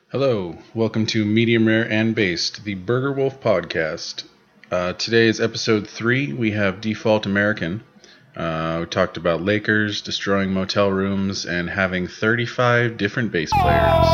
Hello, welcome to Medium Rare and Based, the Burgerwolf podcast. Today is episode 3. We have Default American. We talked about Lakers, destroying motel rooms, and having 35 different bass players.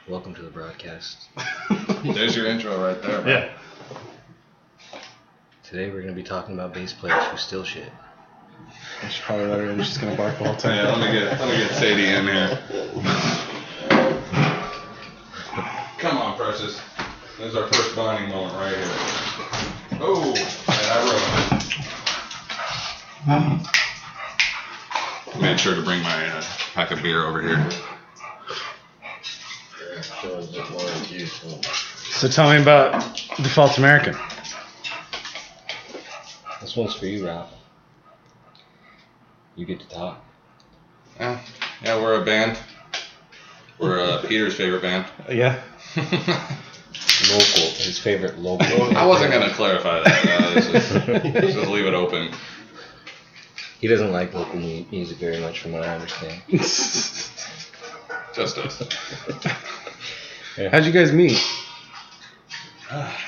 Welcome to the broadcast. There's your intro right there, man. Yeah. Today we're going to be talking about bass players who steal shit. I should probably let her in. She's going to bark the whole time. Yeah, let me get Sadie in here. Come on, Precious. This is our first bonding moment right here. Oh, I made sure to bring my pack of beer over here. So tell me about Default American. This one's for you, Ralph. You get to talk. Yeah, we're a band. We're Peter's favorite band. Yeah. Local. His favorite local. I wasn't going to clarify that. Let's just leave it open. He doesn't like local music very much from what I understand. Just us. Yeah. How'd you guys meet?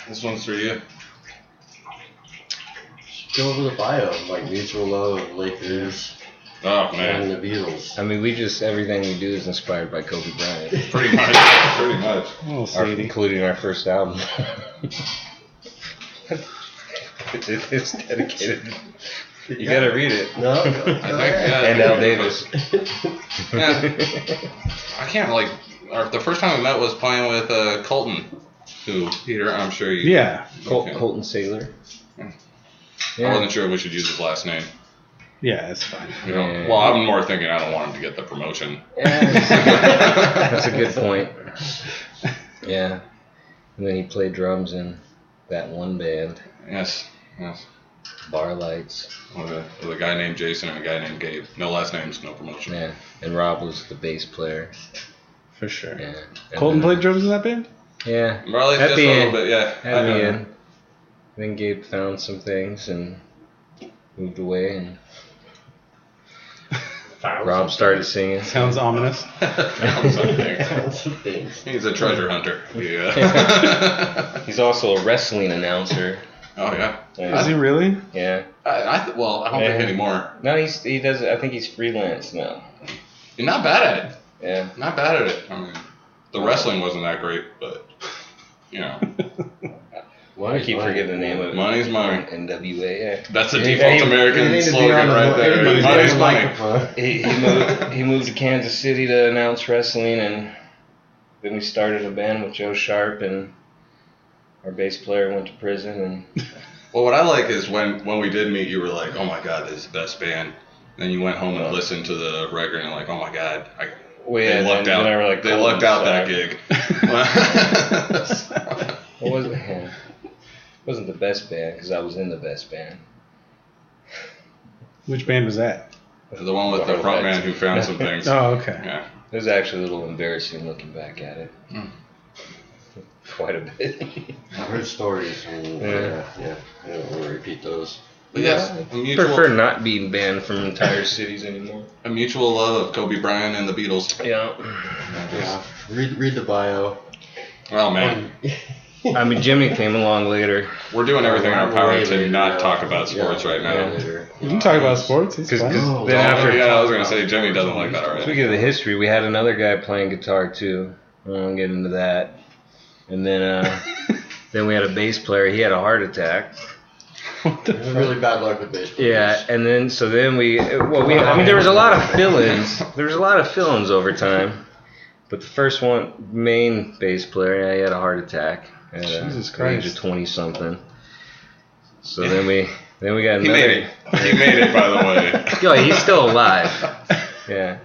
This one's for you. Go over the bio, like mutual love, Lakers, Oh, and man. the Beatles. I mean, everything we do is inspired by Kobe Bryant. Pretty much. Oh, Sadie. Including our first album. It's dedicated. You gotta read it. No? I think, yeah. And Al Davis. Yeah. I can't, the first time we met was playing with Colton, who, Peter, I'm sure you... Yeah. Colton Saylor. I wasn't sure if we should use his last name. Yeah, it's fine. You know? Yeah. Well, I'm more thinking I don't want him to get the promotion. That's a good point. Yeah. And then he played drums in that one band, Yes. Bar Lights. With a guy named Jason and a guy named Gabe. No last names, no promotion. Yeah. And Rob was the bass player. For sure. Yeah. Colton played drums in that band? Yeah. Probably At just the a little end. bit, yeah. At the end. Then Gabe found some things and moved away, and Rob started singing. Sounds ominous. He's a treasure hunter. Yeah. He's also a wrestling announcer. Oh, yeah. Is he really? Yeah. I don't think anymore. No, he does. I think he's freelance now. You're not bad at it. Yeah. Not bad at it. I mean, the wrestling wasn't that great, but, you know. I keep forgetting the name of it. Money's money. NWA. Yeah. That's a Default American slogan right there. Money's money. He moved to Kansas City to announce wrestling, and then we started a band with Joe Sharp, and our bass player went to prison. And Well, what I like is when we did meet, you were like, "Oh my God, this is the best band." Then you went home and listened to the record, and you're like, "Oh my God, they lucked out. Then I were like, they lucked out that gig." What was it? It wasn't the best band because I was in the best band. Which band was that? The one with the front man who found some things. Oh, okay. Yeah. It was actually a little embarrassing looking back at it. Quite a bit. I've heard stories, and I don't want to repeat those. But yes, I prefer not being banned from entire cities anymore. a mutual love of Kobe Bryant and the Beatles. Yeah. Yeah. Read the bio. Well, man, I mean, Jimmy came along later. we're doing everything in our power Way to later not now. talk about sports right now. Later. You can talk about sports. It's Cause fine. then after, Yeah, I was gonna say Jimmy doesn't like that already. speaking of the history, we had another guy playing guitar too. I won't get into that. And then we had a bass player. He had a heart attack. Really bad luck with baseball. Yeah, and then there was a lot of fill-ins. There was a lot of fill-ins over time. But the first one, main bass player, he had a heart attack at Jesus the age Christ. of 20-something. So then we got another. He made it. He made it, by the way. Yo, he's still alive. Yeah.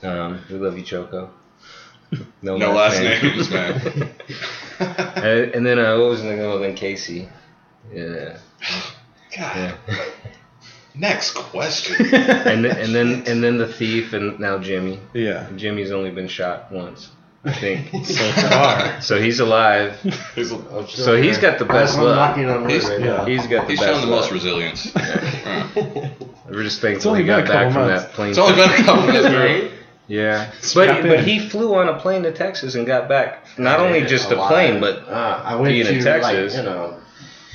We love you, Choco. No last names, man. And then what was the name? Then Casey. Yeah. God. Next question. and then the thief, and now Jimmy. Yeah. Jimmy's only been shot once, I think. So far. So he's alive. So he's got the best I'm luck. knocking on wood right now. He's got the He's best shown the luck. most resilience. We're just thankful only he been got a couple back from months. that plane. It's only been a couple minutes, bro. Yeah, Strap but in. he flew on a plane to Texas and got back. Not only just a plane, but I went being to in Texas.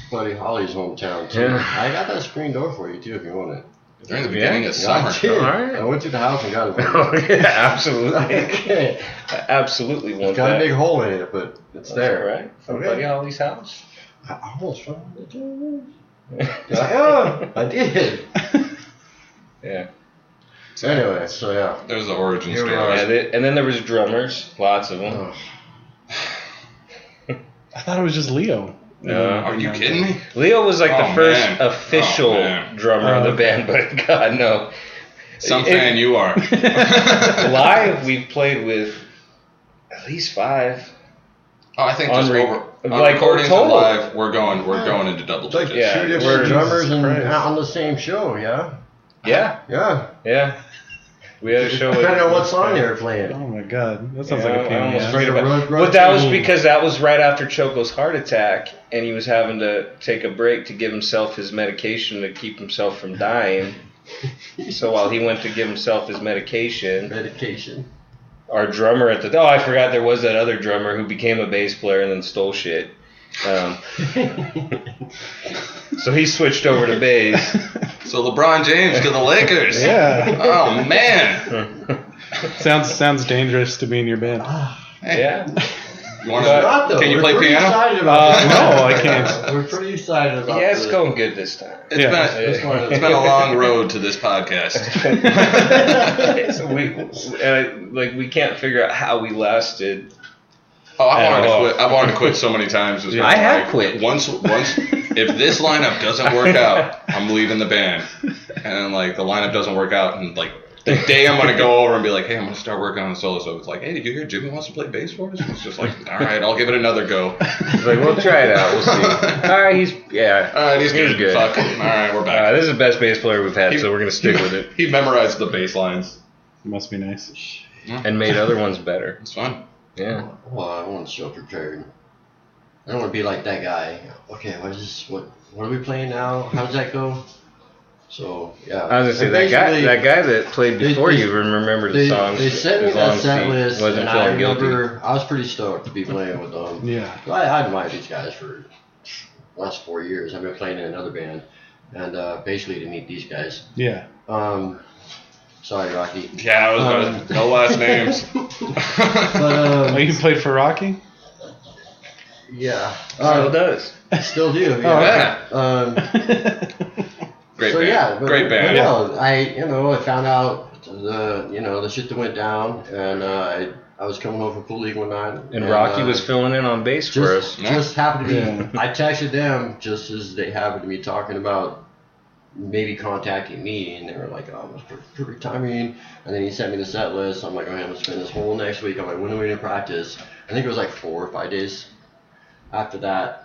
Buddy Holly's hometown too. Yeah. I got that screen door for you too if you want it. During the beginning of summer. I did. Alright. I went to the house and got it. Oh, yeah, absolutely. Okay. I absolutely want It's got that. a big hole in it, but it's there. right? From Okay. Buddy Holly's house. I almost found it. Yeah, I did. Yeah. So anyway, so yeah. There's the origin Here we story. are. Yeah, and then there was drummers, lots of them. Oh, I thought it was just Leo. Are you kidding me? Leo was like the Oh, first man. official Oh, man. drummer of the okay. band, but God, no. Some fan you are. Live, we've played with at least 5. Oh, I think just On over like, recordings total. and live, we're going into double it's like digits. Yeah, two we're- different drummers Jesus and Christ. on the same show, yeah? Yeah, Yeah. yeah. We had a show. Depending on what song they were playing. Oh my God, that sounds Yeah, like a I pain in the almost ass. Straight up forgot. road But that was road because that was right after Choco's heart attack, and he was having to take a break to give himself his medication to keep himself from dying. So while he went to give himself his medication, our drummer at the I forgot there was that other drummer who became a bass player and then stole shit. So he switched over to bass. So LeBron James to the Lakers. Yeah. Oh man. Sounds dangerous to be in your band. Hey, Yeah. You want Not, to? though. Can you We're play pretty piano? excited about this. No, I can't. We're pretty excited about Yeah, it's this. going good this time. It's Yeah. been a long road to this podcast. So we can't figure out how we lasted. Oh, I At wanted to all. quit. I wanted to quit so many times. Just I have like, quit. Once, if this lineup doesn't work out, I'm leaving the band. And then, like, the lineup doesn't work out, and like the day I'm gonna go over and be like, hey, I'm gonna start working on a solo. So it's like, hey, did you hear Jimmy wants to play bass for us? And it's just like, all right, I'll give it another go. Like, we'll try it out. We'll see. All right, he's good. Fuck. All right, we're back. This is the best bass player we've had, so we're gonna stick with it. He memorized the bass lines. Must be nice. And made other ones better. It's fun. Yeah. Well, I want to show prepared. I don't want to be like that guy. Okay, what is this? What are we playing now? How does that go? So yeah. I was gonna say And that guy that played before they- you remembered the songs. They sent me as long that as set he list, wasn't and I feeling guilty. remember I was pretty stoked to be playing with them. Yeah. I admired these guys for the last 4 years. I've been playing in another band, and basically to meet these guys. Yeah. Sorry, Rocky. Yeah, I was gonna, no last names. But Oh, you played for Rocky? yeah, Still does. still do. Oh, Yeah. Great So band. yeah, but, Great band. No, I found out the shit that went down, and I was coming over from Pool League one night, And Rocky was filling in on bass for us. just happened to be. Yeah. I texted them just as they happened to be talking about maybe contacting me, and they were like, "Oh, it was perfect timing." And then he sent me the set list. I'm like, "Okay, I'm gonna spend this whole next week. I'm like, when are we gonna practice?" I think it was like 4 or 5 days after that.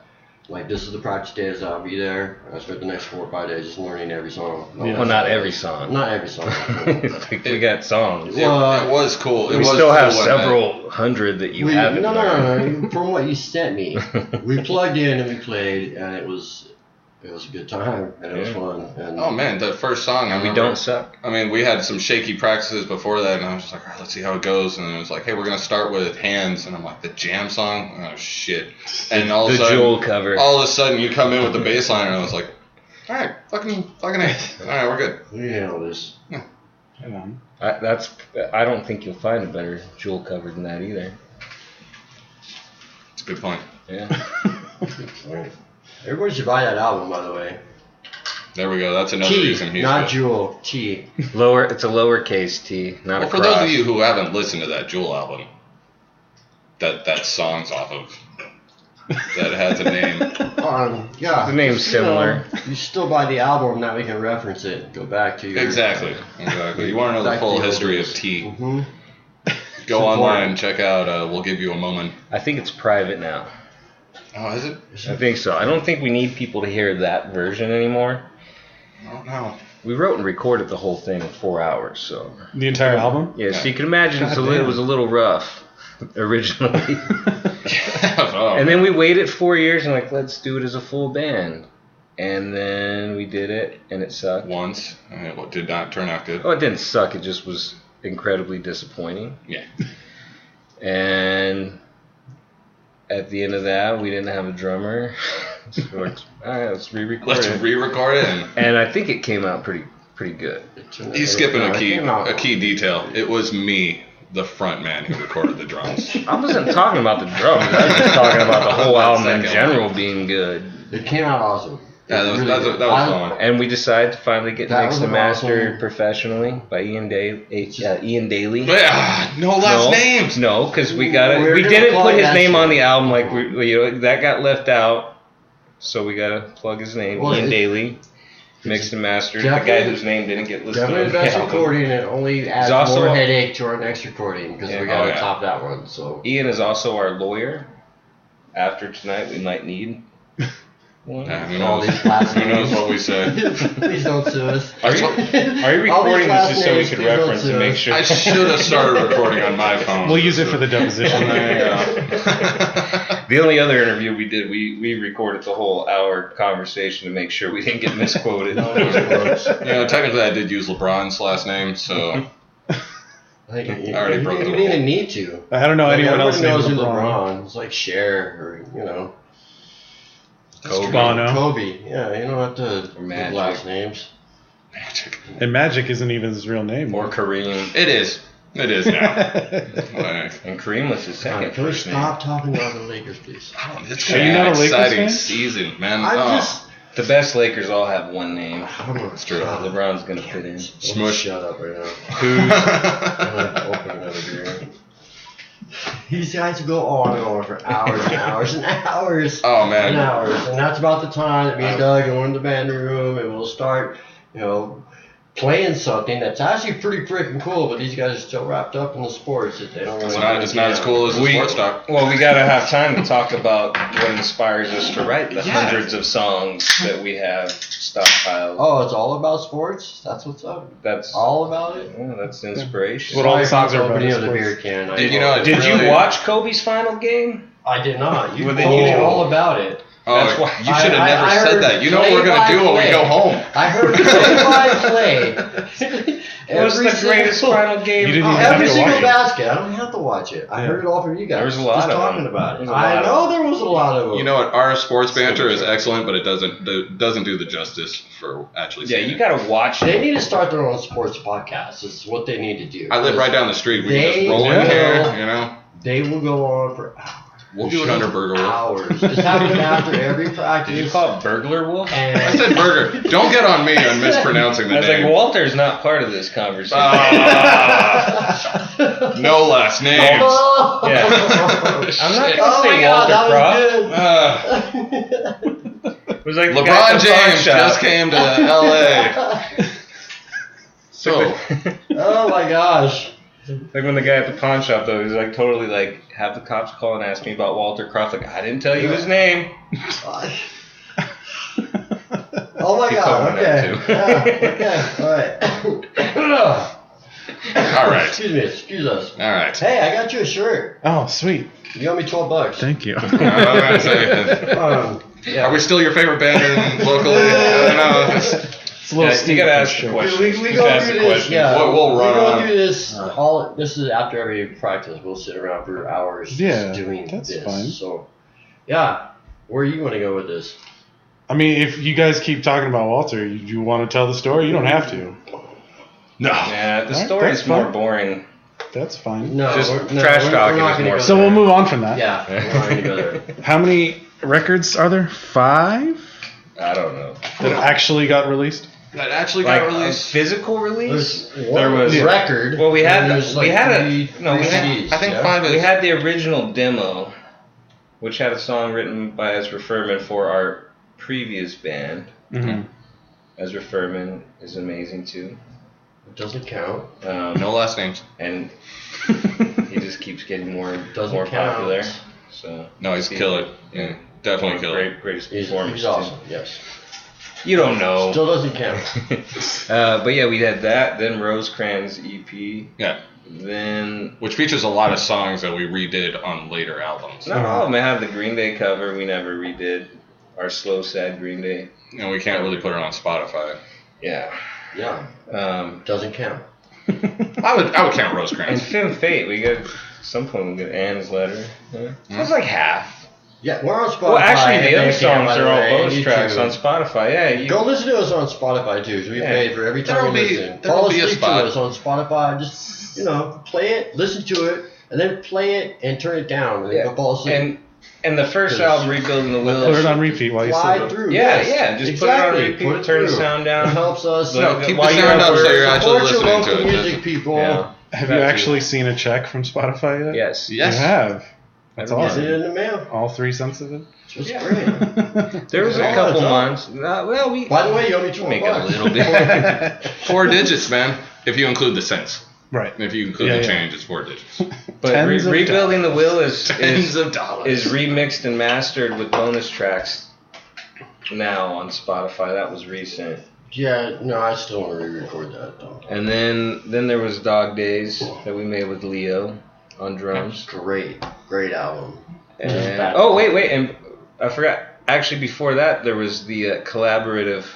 Like, this is the practice days. I'll be there. I spent the next 4 or 5 days just learning every song. Well, not every song. Not every song. We got songs. It was cool. It We was still cool have when several hundred that you haven't. No. learned. From what you sent me, we plugged in and we played, and it was a good time, and it was fun. And Oh man, the first song. I We remember, don't suck. I mean, we had some shaky practices before that, and I was just like, all right, let's see how it goes. And then it was like, hey, we're gonna start with Hands, and I'm like, the jam song. Oh shit! And all of The a sudden, Jewel cover. all of a sudden, you come in with the bass line, and I was like, all right, fucking A. All right, we're good. we handle this. Hang on. I don't think you'll find a better Jewel cover than that either. It's a good point. Yeah. Everybody should buy that album, by the way. There we go. That's another T, reason he's not good. Jewel. T. It's a lowercase T, not Well, a for cross. those of you who haven't listened to that Jewel album, that song's off of, that has a name. Yeah. The name's similar. You still buy the album, now we can reference it. Go back to your. Exactly. You want to know the Back full to the history old of T? Mm-hmm. Go Support. online, check out. We'll give you a moment. I think it's private now. Oh, is it? I think so. I don't think we need people to hear that version anymore. I don't know. We wrote and recorded the whole thing in 4 hours, so. The entire album? Yeah, so you can imagine it was a little rough originally. And then we waited 4 years and let's do it as a full band. And then we did it, and it sucked. Once, and it did not turn out good. Oh, it didn't suck. It just was incredibly disappointing. Yeah. And at the end of that, we didn't have a drummer. So we're like, all right, let's re-record it. Let's re-record it. And I think it came out pretty good. He's skipping a key detail. It was me, the front man, who recorded the drums. I wasn't talking about the drums. I was just talking about the whole album in general being good. It came out awesome. Yeah, that was fun. And we decided to finally get mixed and mastered awesome. professionally by Ian Daly. No last names. No, because we didn't put his name on the album. That got left out. So we gotta plug his name, Ian Daly. Mixed and mastered. The guy whose name didn't get listed. Definitely the best recording. It only adds more headache to our next recording because we gotta top that one. So Ian is also our lawyer. After tonight, we might need. Who knows what we say? Please don't sue us. Are you recording this just so we could reference and make sure? I should have started recording on my phone. We'll use it for the deposition. There you go. The only other interview we did, we recorded the whole hour conversation to make sure we didn't get misquoted. Technically I did use LeBron's last name, so I think I already broke the rule. You didn't even need to. I don't know anyone else named knows LeBron. It's like Cher or Kobe. Yeah, you don't have to give last names. Magic. And Magic isn't even his real name. Or Kareem. It is now. And Kareem was his second. Can we stop talking about the Lakers, please? It's Are you not a Lakers exciting fan? season, man. The best Lakers all have one name. It's true. LeBron's gonna fit in. Smush. Shut up right now. I'm gonna open another beer. These guys go on and on for hours and hours and hours. Oh man. And hours. And that's about the time that me and Doug go in the band room and we'll start, playing something that's actually pretty freaking cool, but these guys are still wrapped up in the sports that they don't really It's not as cool as the sports talk. Well, we gotta have time to talk about what inspires us to write the hundreds of songs that we have stockpiled. Oh, it's all about sports? That's what's up? That's all about it? Yeah, that's inspiration. What all the songs are about opening of the sports. beer can. Did you watch Kobe's final game? I did not. You Well, told then me you- all about it. Oh, That's why you should have never I said heard that. You know what we're gonna do when we go home. I heard play. It was the greatest final game. You didn't even Every have to single watch it. basket. I don't have to watch it. I Yeah. heard it all from you guys. There was a lot just of talking them. about There it. was a lot I of know there was a lot of them. You know what? Our sports banter is excellent, but it doesn't do the justice for actually. Yeah, seeing you it. gotta watch They it. need to start their own sports podcast. It's what they need to do. I live right down the street. We can They just roll in will- here, They will go on for hours. We'll do it under Burgerwolf. Hours. Just have it after every practice. Did you call it Burgerwolf? I said burger. Don't get on me on mispronouncing the I was name. like, Walter's not part of this conversation. No last names. Yeah. I'm not gonna say Walter Croft. It was like the guy LeBron at the pawn James shop. just came to LA. So, Oh my gosh. Like when the guy at the pawn shop though, he's like totally like have the cops call and ask me about Walter Croft. Like I didn't tell you his name. Oh my Keep god. going Okay. with that, Yeah, okay. Alright. all right. Excuse us. All right. Hey, I got you a shirt. Oh, sweet. You got me $12. Thank you. I'm gonna say, Yeah. are we still your favorite band locally? I don't know. It's a little Yeah, steep. you gotta for ask the sure. question. We Just go ask through the this. question. Yeah, We'll run we go on. through this. This is after every practice. We'll sit around for hours Yeah, just doing that's this. fine. So, yeah, where you want to go with this? I mean, if you guys keep talking about Walter, you want to tell the story? You don't have to. No. Yeah, the Alright, story that's is more fine. boring. That's fine. No, Just we're, trash we're, talking we're not is gonna more go So there. we'll move on from that. Yeah, we're not gonna go there. How many records are there? 5 I don't know. that actually got released? That actually Like got a released. physical release? There was- record. Well, we had and there's we had three a CDs, I think yeah? 5 is. we had the original demo, which had a song written by Ezra Furman for our previous band. Mm-hmm. Ezra Furman is amazing too. It doesn't count. No last names. And he just keeps getting more Doesn't more count. popular. So No, he's killer. Yeah. Definitely killer. Greatest He's performance. awesome. Yes. You don't know. Still doesn't count. But yeah, we had that. Then Rosecrans EP. Yeah. Then Which features a lot of songs that we redid on later albums. not all of them. I have the Green Day cover. We never redid our Slow Sad Green Day. And we can't really put it on Spotify. Yeah. Yeah. Doesn't count. I would count And Rosecrans. Femme Fate. We got at some point we get Anne's Letter. Yeah. So it's like half. Yeah, we're on Spotify. Well, actually, the other Bandcamp, songs by the are all way, bonus and tracks YouTube. on Spotify. Yeah. Go listen to us on Spotify too. So we pay for every time you listen. Fall asleep to us on Spotify. Just play it, listen to it, and then play it and turn it down, and then go fall asleep. And the first album, Rebuilding the Will. Put it on repeat while you Fly sleep. through. Yeah. Just exactly. put it on repeat. Turn the through. sound down. It helps us. Keep the sound up so you're actually Support your listening to local it. music, people. Yeah. Have you actually seen a check from Spotify yet? Yes. You have. That's Is awesome. it in the mail? All 3 cents of it? It's great. There was a Oh, couple that's months. We By the way, you owe me $12. make it a little bit. 4 digits, man. If you include the cents. Right. If you include the change, it's 4 digits. But Tens of Rebuilding the Will is Tens of dollars. is remixed and mastered with bonus tracks now on Spotify. That was recent. Yeah, no, I still want to re-record that though. And then there was Dog Days that we made with Leo on drums. Great album. And, oh wait, and I forgot. Actually, before that, there was the collaborative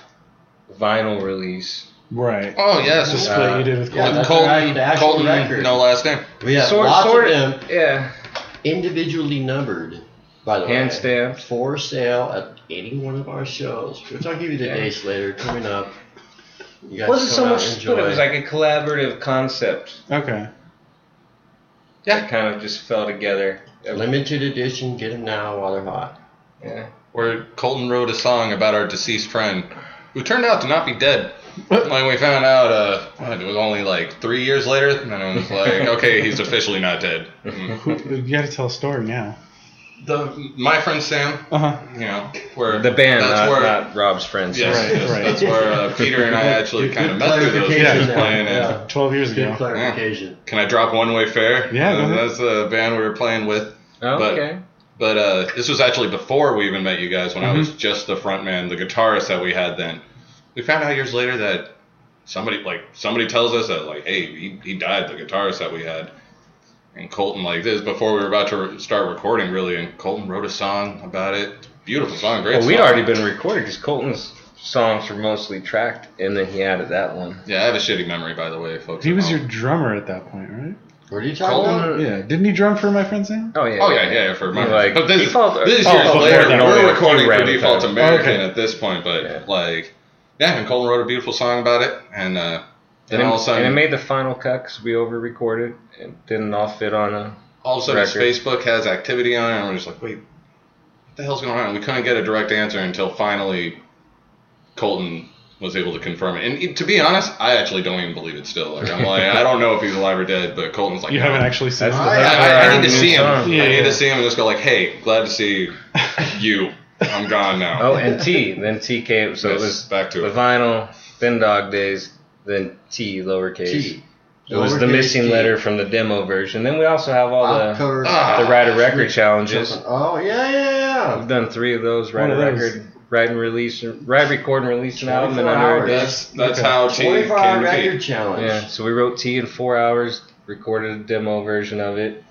vinyl release. Right. Oh, yes. The split you did with Yeah, Colton. that's Colton, right, the actual record. no last name. We have Sort lots of of them Yeah. individually numbered, by the way. Hand stamped. For sale at any one of our shows, which I'll give you the dates later, coming up. You guys It wasn't come so out much and split. It enjoy. was like a collaborative concept. Okay. That kind of just fell together. Limited edition, get them now while they're hot. Yeah. Where Colton wrote a song about our deceased friend, who turned out to not be dead. Like we found out, it was only like 3 years later, and it was like, okay, he's officially not dead. You got to tell a story now. My friend Sam, where The band, that's not Rob's friends. Yes, Right, yes, right. that's where Peter and I actually kind of met through those clarification guys playing. there. And 12 years Good ago. clarification. can I drop One Way Fair? Yeah, go ahead. That's the band we were playing with. Oh, okay. But this was actually before we even met you guys, when I was just the front man, the guitarist that we had then. We found out years later that somebody tells us that, like, hey, he died, the guitarist that we had. And Colton, like, this is before we were about to start recording, really, and Colton wrote a song about it. Beautiful song, great song. We'd already been recorded because Colton's songs were mostly tracked, and then he added that one. Yeah, I have a shitty memory, by the way, folks. He was at your home. drummer at that point, right? What are you talking about? Yeah. Didn't he drum for My Friend Sam? Oh, yeah. Oh, yeah, for my Like, But this Default- is oh, years before later. that, We're only a recording few for random Default times. American Okay. at this point, but, Yeah. and Colton wrote a beautiful song about it, and then all of a sudden... And it made the final cut because we over-recorded. It didn't all fit on a all of a sudden, record. Facebook has activity on it, and we're just like, wait, what the hell's going on? And we couldn't get a direct answer until finally Colton was able to confirm it. And to be honest, I actually don't even believe it still. Like, I'm like, I don't know if he's alive or dead, but Colton's like, You no. haven't actually seen That's him? the- I need to see him. Yeah, I need yeah. to see him and just go like, hey, glad to see you. I'm gone now. Oh, and T. Then T came. So Yes, it was back to the it. vinyl, then Dog Days, then T, lowercase. T. It was the Lowercase missing T. letter from the demo version. Then we also have all Cover- the Write a Record challenges. Oh, yeah. We've done 3 of those. Write One a of those. record, write, record, and release an album in 24 under a hours. day. That's how T 24-hour came to record be. challenge. Yeah, so we wrote T in 4 hours, recorded a demo version of it,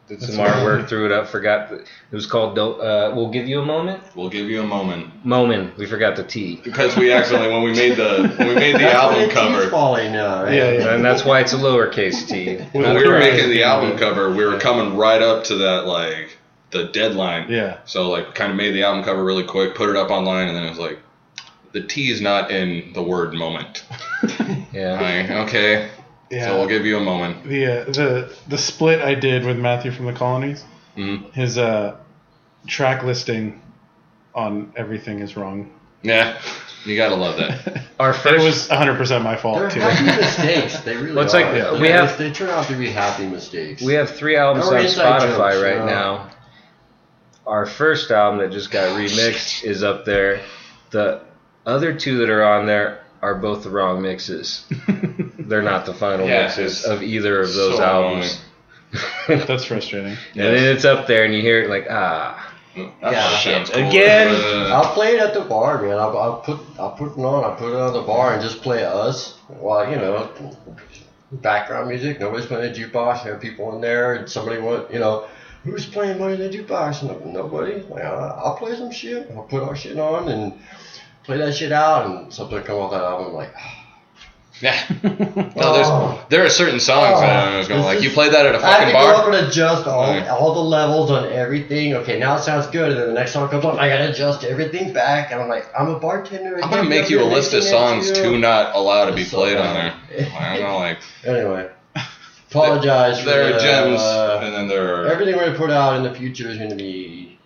did some artwork, threw it up, forgot it was called We'll Give You a Moment? We'll give you a moment. Moment. We forgot the T. Because we accidentally, when we made the That's when album the cover, tea's falling now, right? Yeah. And that's why it's a lowercase T. when we were making the album cover, we were coming right up to that, like, the deadline. Yeah. So, like, kind of made the album cover really quick, put it up online, and then it was like, the T is not in the word moment. Yeah. Like, okay, Yeah. so we'll give you a moment. The split I did with Matthew from the Colonies, Mhm. his track listing on everything is wrong. Yeah, you gotta love that. Our It first was 100% my They're fault too. happy mistakes. They really Well, it's are. like, we have- They turn out to be happy mistakes. We have 3 albums Or on inside Spotify jokes, right yeah. now. Our first album that just got remixed is up there. The other 2 that are on there are both the wrong mixes. They're not the final Yeah, mixes it's of either of those so albums. That's frustrating. And then it's up there and you hear it like, Shit's cool. Again. I'll play it at the bar, man. I'll put it on the bar and just play us. Well, you know, background music. Nobody's playing a jukebox. There are people in there, and somebody want, you know, who's playing Money in the Jukebox? Nobody. Like, I'll play some shit. I'll put our shit on and play that shit out, and something come off that album like. Yeah. No, there are certain songs that I was going like, you played that at a fucking I have to bar? go up and adjust all the levels on everything. Okay, now it sounds good. And then the next song comes on, I gotta adjust everything back. And I'm like, I'm a bartender. I'm gonna make you a list of songs to not allow to be played on there. I don't know, like. Anyway, apologize. There are gems, and then there are. Everything we're gonna put out in the future is gonna be.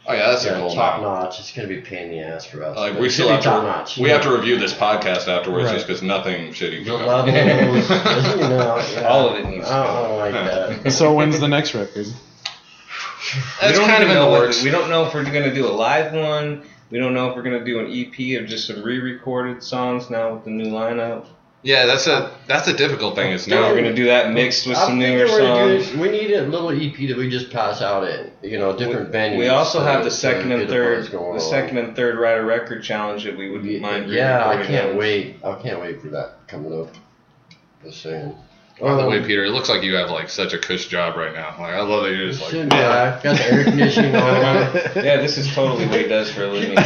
Oh yeah, that's a goal. Top notch. It's gonna be a pain in the ass for us. Like we still have to. Top notch. We have to review this podcast afterwards, Right. just because nothing shitty. The levels, you know, yeah. All of it needs to I go. don't like that. So when's the next record? That's kind of in the works. We don't know if we're gonna do a live one. We don't know if we're gonna do an EP of just some re-recorded songs now with the new lineup. Yeah, that's a difficult thing. Is Now now we're gonna do that mixed with I'm some thinking newer we're gonna songs. we need a little EP that we just pass out at, you know, different venues. We also have the to second get and the third, buzz going the on. second and third write a record challenge that we wouldn't mind. Yeah, I re-recording can't those. wait. I can't wait for that coming up. Just saying. By the way, Peter, it looks like you have like such a cush job right now. Like I love that you're just like. Shouldn't I? Got the air conditioning on. Yeah, this is totally what he does for a living.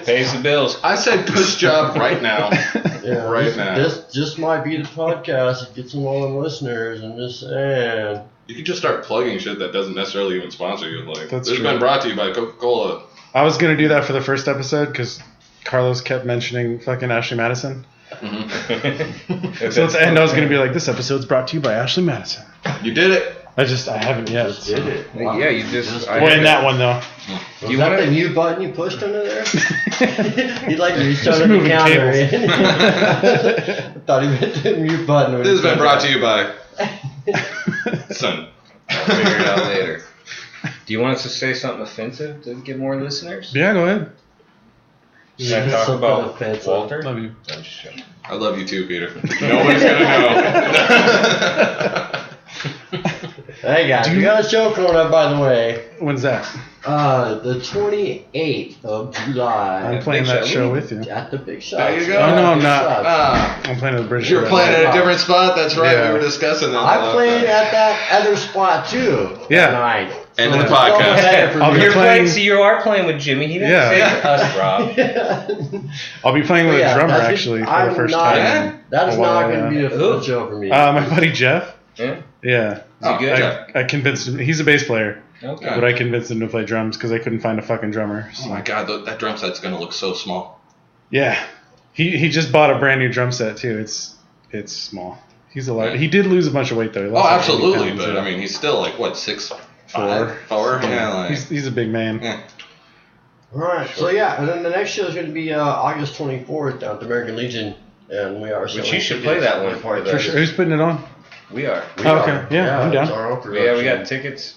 Pays the bills. I said cush job right now. Yeah, Right now. This just might be the podcast that gets them all the listeners. I'm just saying. You can just start plugging shit that doesn't necessarily even sponsor you. Like That's this has true. been brought to you by Coca-Cola. I was gonna do that for the first episode because Carlos kept mentioning fucking Ashley Madison. So at the end, I was gonna be like, "This episode's brought to you by Ashley Madison." You did it. I haven't yet. Just did it. Wow. Yeah, you just. Well, in that one though. Was You that wanna- the mute button you pushed under there? He like reached under the moving counter. cables. I thought he meant the mute button. This has been brought to you by Son. I'll figure it out later. Do you want us to say something offensive to get more listeners? Yeah, go ahead. Should I talk Something about offensive. Walter? Love you. I'm just joking. I love you too, Peter. Nobody's gonna know. Hey guys, we got a show coming up, by the way. When's that? The 28th of July. I'm playing Big that Shot. show with you. At the Big Shot. There you go. Oh, no, I'm Big not. Shots. I'm playing at the British. You were playing at a Wow. different spot. That's right. Yeah. We were discussing that. I played at that other spot too. Yeah. Tonight. End So of the it's double podcast. header for I'll me. be You're playing- so you are playing with Jimmy. He didn't Yeah. say to us, Rob. I'll be playing with Yeah, a drummer that's- actually for I'm the first not- time. That is a while, not going to be yeah. a fun show for me. My buddy Jeff. Yeah. Yeah. Is he good? I convinced him. He's a bass player, Okay. Yeah. but I convinced him to play drums because I couldn't find a fucking drummer. Oh my god, that drum set's gonna look so small. Yeah. He just bought a brand new drum set too. It's small. He's a lot. He did lose a bunch of weight though. He Oh, lost like 80 absolutely. pounds, But yeah. I mean, he's still like what 6'4"? Four. Yeah, like, He's a big man. yeah. All right. So yeah, and then the next show is going to be August 24th down at the American Legion, and we are. Which selling you should tickets. play that one for For sure. Who's putting it on? We are. We Oh, are. okay. Yeah, I'm down. it's our own Yeah, we production. got tickets.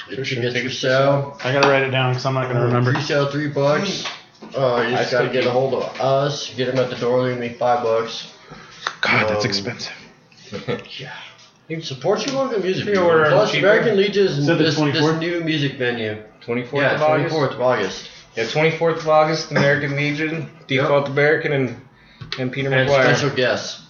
The sure. tickets for Tickets for sale. I gotta write it down because I'm not gonna remember. Pre-sale $3. You I just still got to get a hold of us. Get them at the door. They're gonna be $5. God, that's Um, expensive. You support your local music. If you order them Plus, cheaper. American Legion is So the this 24th? new music venue. 24th Yeah, of August. 24th of August. Yeah, 24th of August, American Legion, Default American, and Peter And McGuire. special guests.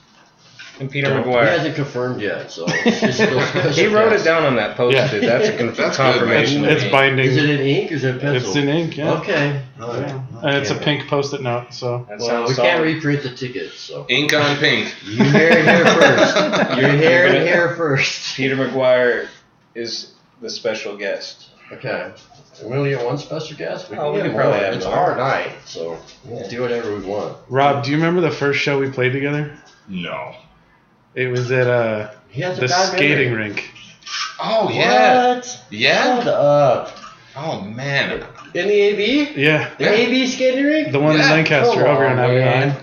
And Peter He McGuire. hasn't confirmed yet, so it's just a special He wrote it guest. down on that post-it. Yeah. That's a That's good, confirmation. man. It's binding. Is it in ink or is it pencil? It's in ink, yeah. Okay. Yeah. And it's a pink post-it note, so. That Well, sounds we can't solid. reprint the tickets, so. Ink on pink. You hear it here first. You're hearing it here first. Peter McGuire is the special guest. Okay. We only get one special guest. Oh, can we get can probably more. have It's more. our night, so we'll do whatever we want. Rob, do you remember the first show we played together? No. It was at He has a the bad skating memory. rink. Oh yeah. What? Yeah. Shut up. Oh man. In the AB? Yeah. The AB skating rink? The one in Yeah. Lancaster Come over on on, Avenue man. 9.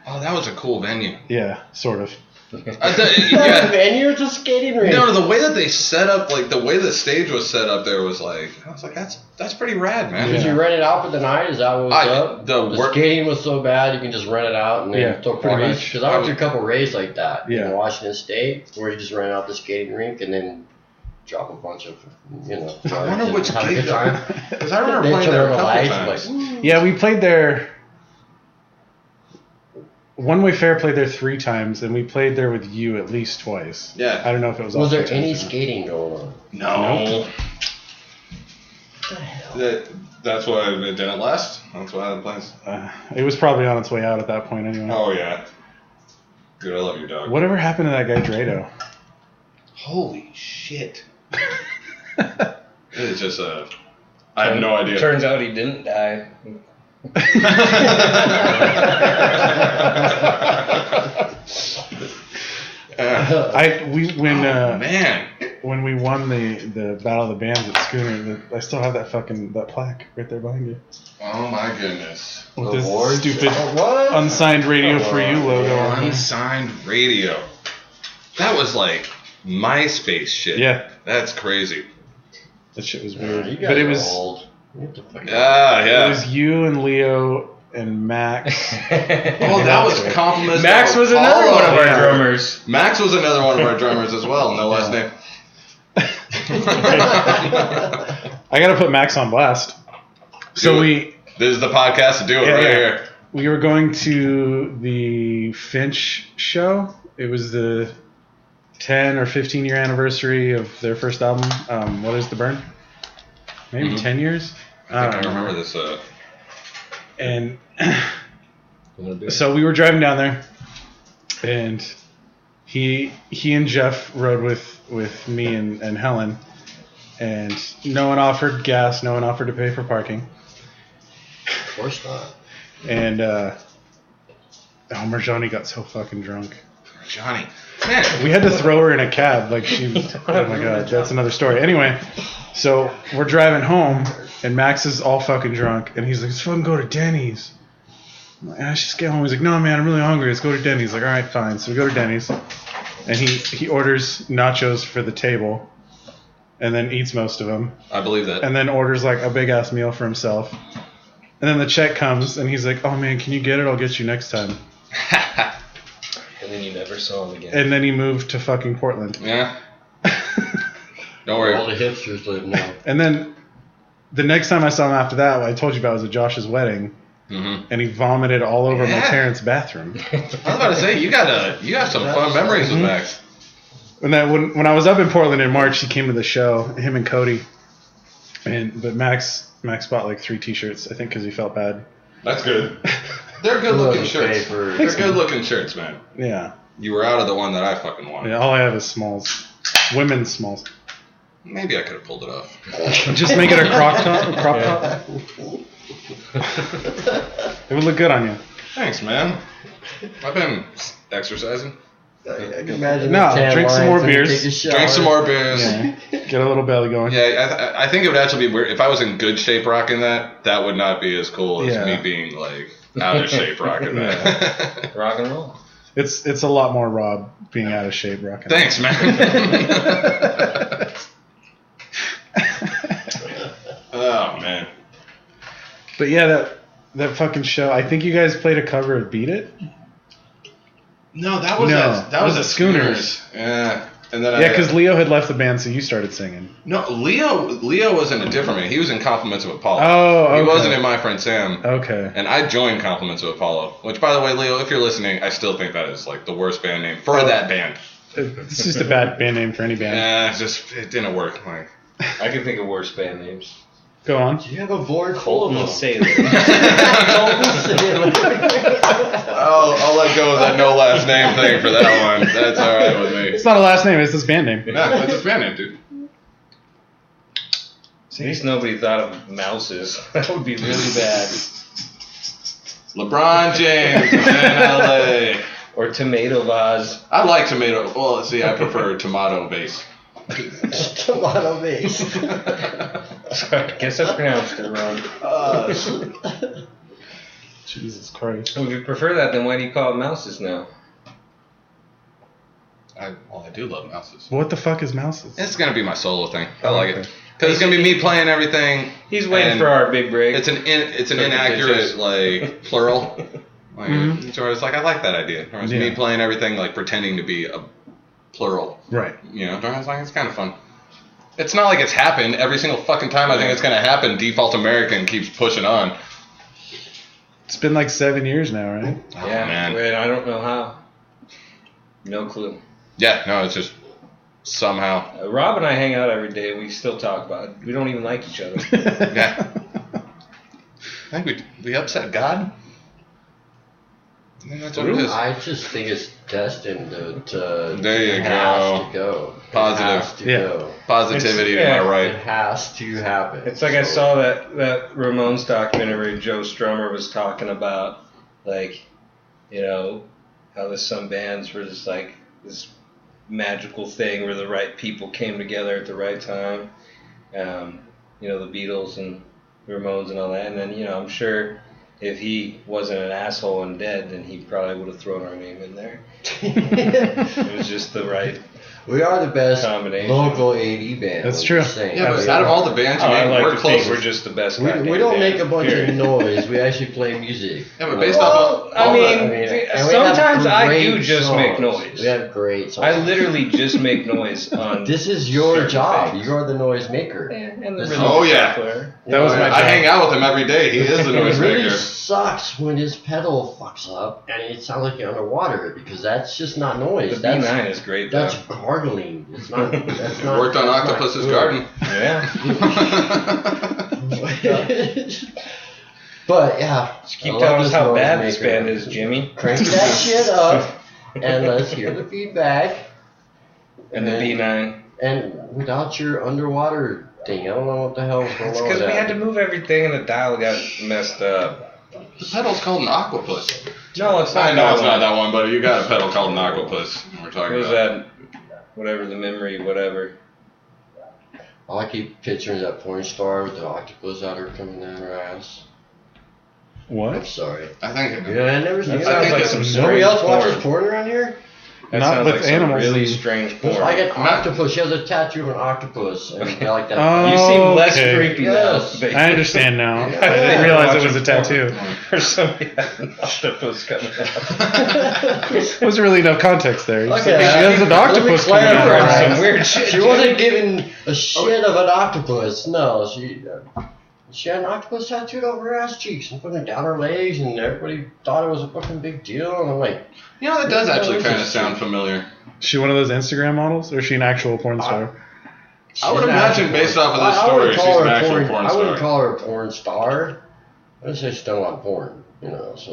Oh, that was a cool venue. Yeah, sort of. Yeah. Venue, it's a skating rink. No, the way that they set up, like the way the stage was set up there was like, I was like, that's pretty rad, man. Did you rent it out for the night? Is that what was up? the work. skating was so bad you can just rent it out and then Yeah, throw pretty parties. much. Because I went to a couple raves like that Yeah. in Washington State where you just rent out the skating rink and then drop a bunch of, I wonder which have a gig good time. because I remember They playing turn there a on the couple lights, times. like, Yeah, we played there. One Way Fair played there 3 times, and we played there with you at least twice. Yeah. I don't know if it was. was all there 3 times any or not. skating going on? No. What the hell? That's why it didn't last. That's why the plans. It was probably on its way out at that point anyway. Oh yeah. Dude, I love your dog. Whatever happened to that guy Drado? Holy shit. It's just I have no idea. Turns out he didn't die. Man. When we won the Battle of the Bands at Schooner, I still have that plaque right there behind you. Oh my goodness. With The this awards? stupid What? unsigned Radio for You logo on it. Unsigned radio. That was like MySpace shit. Yeah. That's crazy. That shit was You weird. guys But it are was old. What the fuck? it Yeah. was you and Leo and Max. Oh, that was compliments. Max to was another Apollo. one of our Yeah. drummers. Max was another one of our drummers as well. No last name. I gotta put Max on blast. So Do we This is the podcast to do it right here. we were going to the Finch show. It was the 10 or 15 year anniversary of their first album. What is the Burn? Maybe 10 years. I think I remember this. And so we were driving down there, and he and Jeff rode with me and Helen, and no one offered gas, no one offered to pay for parking, Of course not. and Marjani got so fucking drunk. Johnny. Man. We had to throw her in a cab, like she was, oh my god, that's another story. Anyway, so we're driving home, and Max is all fucking drunk, and he's like, let's fucking go to Denny's. I'm like, let's just get home. He's like, no man, I'm really hungry, let's go to Denny's. Like, alright, fine. So we go to Denny's, and he orders nachos for the table, and then eats most of them, I believe that. and then orders like a big ass meal for himself. And then the check comes, and he's like, oh man, can you get it? I'll get you next time. And then you never saw him again. And then he moved to fucking Portland. Yeah. Don't All worry. the hipsters live now. And then the next time I saw him after that, what I told you about was at Josh's wedding, Mm-hmm. and he vomited all over my Yeah. parents' bathroom. I was about to say you have some fun memories with Max. And that when I was up in Portland in March, he came to the show, him and Cody, but Max bought like 3 T-shirts, I think, because he felt bad. That's good. They're good looking shirts. Paper. They're good looking shirts, man. Yeah. You were out of the one that I fucking wanted. Yeah. All I have is smalls, women's smalls. Maybe I could have pulled it off. Just make it a crop top. It would look good on you. Thanks, man. I've been exercising. I can imagine No, the tan drink some lines more when you beers. take a shower. Drink some more beers. Yeah. Get a little belly going. Yeah, I think it would actually be weird if I was in good shape rocking that. That would not be as cool as Yeah. me being like out of shape rocking that. Rock and roll. It's a lot more Rob being out of shape rocking. Thanks, man. Oh man. But yeah, that fucking show. I think you guys played a cover of "Beat It." No, that was No, that was the at Schooners. Yeah, and then Yeah, because Leo had left the band, so you started singing. no, Leo was in a different band. He was in Compliments of Apollo. Oh, okay. He wasn't in My Friend Sam. Okay. And I joined Compliments of Apollo, which, by the way, Leo, if you're listening, I still think that is like the worst band name for that band. It's just a bad band name for any band. Yeah, it didn't work. Like, I can think of worse band names. Go on. You have a board full of Colton them. Sailor. I'll let go of that no last name thing for that one. That's all right with me. It's not a last name. It's this band name. Yeah, it's a band name, dude. At least nobody thought of mouses. That would be really bad. LeBron James in LA. Or tomato vase. I like tomato. Well, see, I prefer tomato base. Tomato base. I guess I pronounced it wrong. Jesus Christ. So if you prefer that, then why do you call it mouses now? I do love mouses. What the fuck is mouses? It's gonna be my solo thing. I like okay. it because it's gonna be me playing everything. He's waiting and for our big break. It's an Perfect inaccurate pictures. like plural. Like, Mhm. So it's like I like that idea. Or it's Yeah. me playing everything like pretending to be a plural. Right. You know, it's like it's kind of fun. It's not like it's happened. Every single fucking time I think it's going to happen, Default American keeps pushing on. It's been like 7 years now, right? Oh, Yeah, man. wait, I don't know how. No clue. Yeah, no, it's just somehow. Rob and I hang out every day. We still talk about it. We don't even like each other. Yeah. I think we upset God. I think that's what it is. I just think it's destined to There you it has go. to go. Positive. It has to go. Positivity, It's- am I It right? has to happen. It's like I So- saw that Ramones documentary where Joe Strummer was talking about, like, you know, how there's some bands were just like this magical thing where the right people came together at the right time. You know, the Beatles and the Ramones and all that. And then, you know, I'm sure if he wasn't an asshole and dead, then he probably would have thrown our name in there. It was just the right We are the best combination. local AD band. That's I'm true. just saying. Yeah, but We out of are. all the bands you I named, like we're to think closest. we're just the best we goddamn don't make band, a bunch period. of noise. We actually play music. Yeah, but based off Well, of I all mean, and we have sometimes I great do just make songs. noise. We have great songs. I literally just make noise on. This is your certain job. things. You are the noise maker. And the This- rhythm Oh, yeah. player. That was my I job. hang out with him every day. He is the It noise really maker. sucks when his pedal fucks up and it sounds like you're underwater because that's just not noise. The That's B9 is great though. that's gargling. It's not. That's not. Worked on that's not Octopus's good. garden. Yeah. But yeah, Just keep I love telling us this how noise bad this maker. band is, Jimmy. Crank that shit up and let's hear the feedback. And the B9. And without your underwater thing, I don't know what the hell was going It's on because with we that. had to move everything and the dial got messed up. The pedal's called an Octopus. No, it's not. I know that it's not one. that one, but you got a pedal called an Octopus. We're What talking was about. that? Whatever the memory, whatever. All I keep picturing that porn star with the octopus out her coming down her ass. I'm What? sorry. I think. Yeah, I never seen That I sounds think like it's some some Nobody strange else porn. watches porn around here? That Not sounds with like some animals really and- strange It's porn. like an octopus. She has a tattoo of an octopus. And I like that. Oh. You seem less Okay. creepy Yes. now. I understand now. I Yeah. didn't realize it was a Watching tattoo. Or somebody had an octopus coming out. There wasn't really enough context there. You Okay, said she has an let me octopus coming out of her clarify. ass. Some weird shit. She wasn't given a shit of an octopus. No, she had an octopus tattooed over her ass cheeks and putting it down her legs, and everybody thought it was a fucking big deal. And I'm like, You know, that does actually kind of Interesting. sound familiar. Is she one of those Instagram models, or is she an actual porn star? I would she's an imagine actual based porn- off of this I story, wouldn't she's call her an a actual porn I wouldn't star. call her a porn star. I would say she's done a lot of porn, you know. So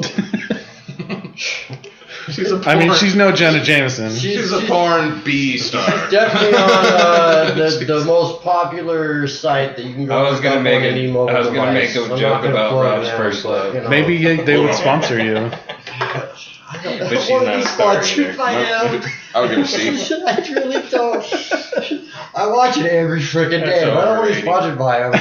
She's a porn. I mean, she's no Jenna Jameson. She's a porn B star. definitely on the most popular site that you can go. I was gonna look up make on it- any mobile I was gonna device. make a I'm not joke gonna about plug Rob's them, first but, love. you know. Maybe they would sponsor you. I don't But she's want not to a be star sponsored either. by them. I would give her C. I really don't. I watch it every freaking That's day. But I don't want to be overrated. sponsored by them.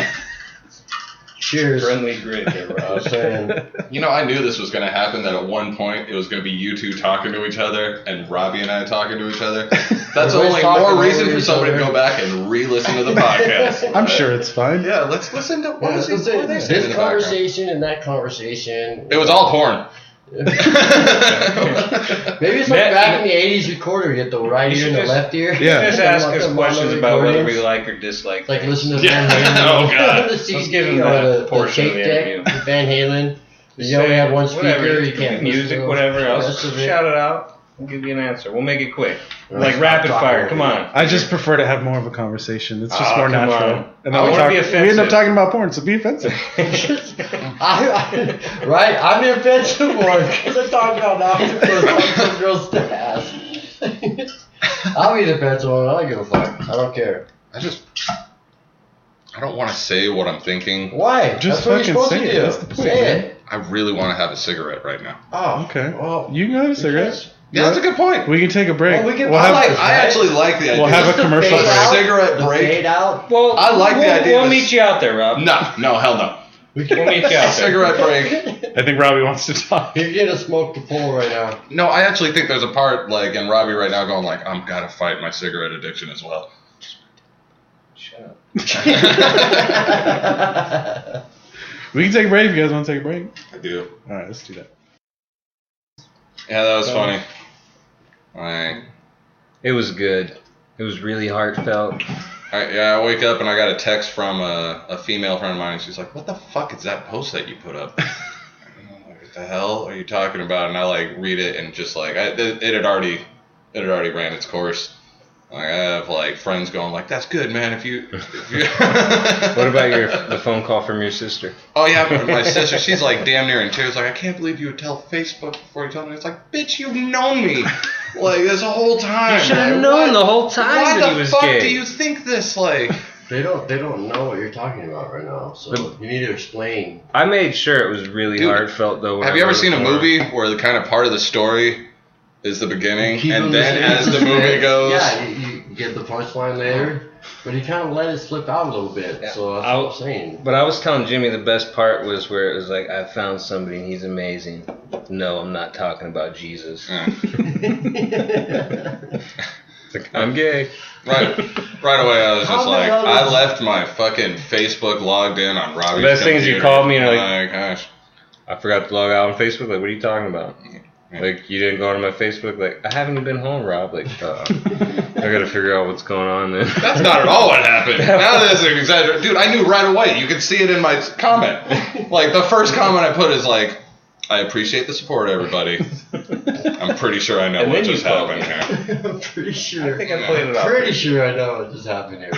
Cheers. Friendly grid there, I Rob. was saying, You know, I knew this was going to happen, that at one point it was going to be you two talking to each other and Robbie and I talking to each other. That's Everybody's only talking more over reason for each somebody to other. go back and re-listen to the podcast. I'm sure it's fine. Yeah, let's listen to what yeah, is he, this what are they saying in the background? conversation and that conversation. It was all porn. Maybe it's like back in the 80s recorder. You get the right You ear and should the just- left ear. Yeah. Just ask us questions about whether we like or dislike. Like listen to Yeah. Van Halen. Oh, God. The Let's CD give him or that the portion of tape the deck interview. with Van Halen. You Say only have one speaker. whatever. You can't music, listen to whatever the else. rest of it. Shout it out. We'll give you an answer. We'll make it quick. Right. Like rapid Stop fire. talking. Come on. I just prefer to have more of a conversation. It's just Oh, more come natural. on. And I then we wanna be end offensive. up talking about porn, so be offensive. Right? I'm the offensive one because I talked about octopus on some girl's ass. I'll be the offensive one. I don't give a fuck. I don't care. I don't want to say what I'm thinking. Why? Just That's what you're fucking supposed say to it. do. That's the point, Say man. it. I really want to have a cigarette right now. Oh, Okay. well, You can have a cigarette. Yeah, that's a good point. We can take a break. Well, we can- We'll I have, like- I actually like the idea. We'll have Just a the commercial fade break. out, Cigarette the break. Fade out. Well, I like the idea We'll of meet this- you out there, Rob. No, hell no. We'll meet you out there. Cigarette break. I think Robbie wants to talk. You're gonna smoke the pole right now. No, I actually think there's a part, like, in Robbie right now going like, I'm gotta fight my cigarette addiction as well. Shut up. We can take a break if you guys want to take a break. I do. All right, let's do that. Yeah, that was funny. Like, It was good. It was really heartfelt. I wake up and I got a text from a female friend of mine. And she's like, "What the fuck is that post that you put up? What the hell are you talking about?" And I like read it and just like it had already ran its course. Like I have like friends going like, "That's good, man. If you." What about the phone call from your sister? Oh yeah, but my sister, she's like damn near in tears. Like, I can't believe you would tell Facebook before you told me. It's like, bitch, you've known me like this whole time. You should have known the whole time why that he was the fuck gay. do you think this? Like, They don't know what you're talking about right now, so you need to explain. I made sure it was really heartfelt though. Have you ever seen a movie where the kind of part of the story is the beginning, and then as the movie goes, yeah, you get the punchline later, but he kind of let it slip out a little bit. Yeah. So that's what I'm saying. But I was telling Jimmy the best part was where it was like, I found somebody and he's amazing. No, I'm not talking about Jesus. It's like, I'm gay. Right away, I was just like, I left my fucking Facebook logged in on Robbie's The best thing is you called me and oh like, my gosh. I forgot to log out on Facebook. Like, what are you talking about? Like, you didn't go on my Facebook? Like, I haven't even been home, Rob. Like, I gotta figure out what's going on then. That's not at all what happened. Now that's an exaggeration. Dude, I knew right away. You could see it in my comment. Like, the first comment I put is like, I appreciate the support, everybody. I'm pretty sure I know And what then you just called happened here. I'm pretty sure. I think I played it off. Pretty sure I know what just happened here.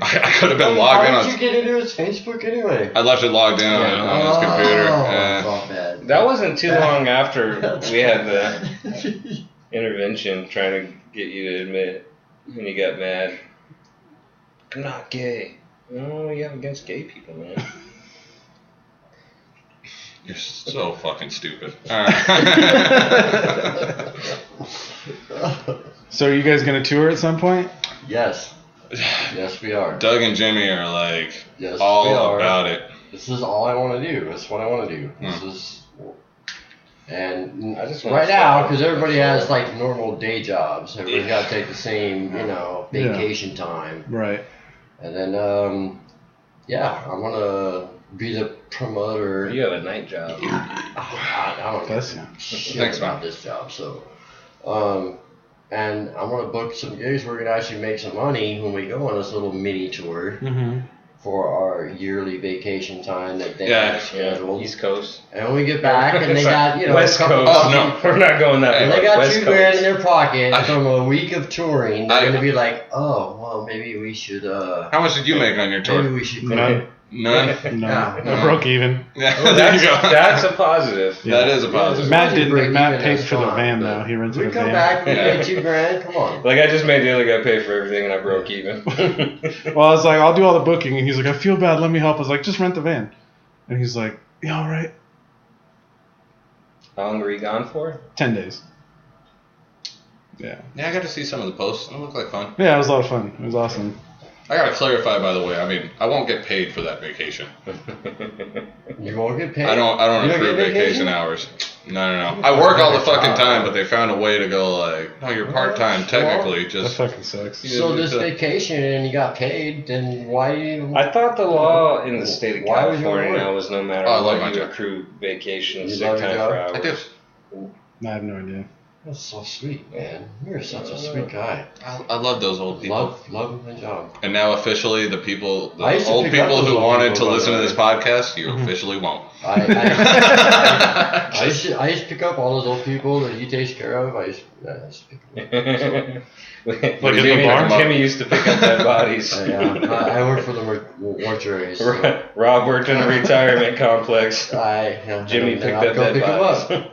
I could have been logged in How on. did you get into his Facebook anyway? I left it logged in on his computer. That's not bad. That wasn't too long after we had the intervention trying to get you to admit when you got mad. I'm not gay. Oh, you have against gay people, man. You're so fucking stupid. All right. So are you guys gonna tour at some point? Yes. Yes, we are. Doug and Jimmy are like Yes, we all are. about it. This is all I want to do. That's what I want to do. This is, and I just wanna right now, stop. because everybody has like normal day jobs. Everybody's got to take the same, vacation time. Right. And then, I want to be the promoter. You have a night job. I don't Bless know you. shit Thanks, about man. this job. So, and I want to book some gigs. We're gonna actually make some money when we go on this little mini tour Mm-hmm. for our yearly vacation time that they Yeah. have scheduled. East Coast. And when we get back, and they got West a couple Coast. Oh, no. We're not going that Hey, way. They got West $2,000 Coast. in their pocket from a week of touring. They're I- gonna be like, oh, well, maybe we should. How much did you make on your Maybe tour? we should. None. None. No. Yeah. I broke even. Yeah, Well, there you go. that's a positive. That is a positive. Matt Break didn't. Matt even, paid that's for the fine, van but though. He rented We a come van. back, we Yeah. pay $2,000. Come on. Like, I just made the other guy pay for everything and I broke even. Well, I was like, I'll do all the booking, and he's like, I feel bad. Let me help. I was like, just rent the van. And he's like, yeah, all right. How long were you gone for? 10 days. Yeah. Yeah, I got to see some of the posts. It looked like fun. Yeah, it was a lot of fun. It was awesome. I got to clarify, by the way. I mean, I won't get paid for that vacation. You won't get paid. I don't You don't accrue get vacation hours. No. I work all the fucking time, but they found a way to go like, no, you're part time technically. That Just fucking sucks. So this vacation and you got paid, then why do you? I thought the law in the state of Why would you California work? now was no matter Oh, I love my what you job. accrue vacation, You sick love your time job? for I do. hours. I have no idea. That's so sweet, man. You're such a sweet guy. I love those old people. Love my job. And now officially, the I used to old pick up people those who old wanted people, to by listen the to way. this podcast, you officially won't. I used to pick up all those old people that he takes care of. I used to pick them up. Like in the bar? Jimmy used to pick up dead bodies. I work for the mortuary. So Rob worked in a retirement complex. Jimmy picked I'll up go dead pick 'em bodies. up.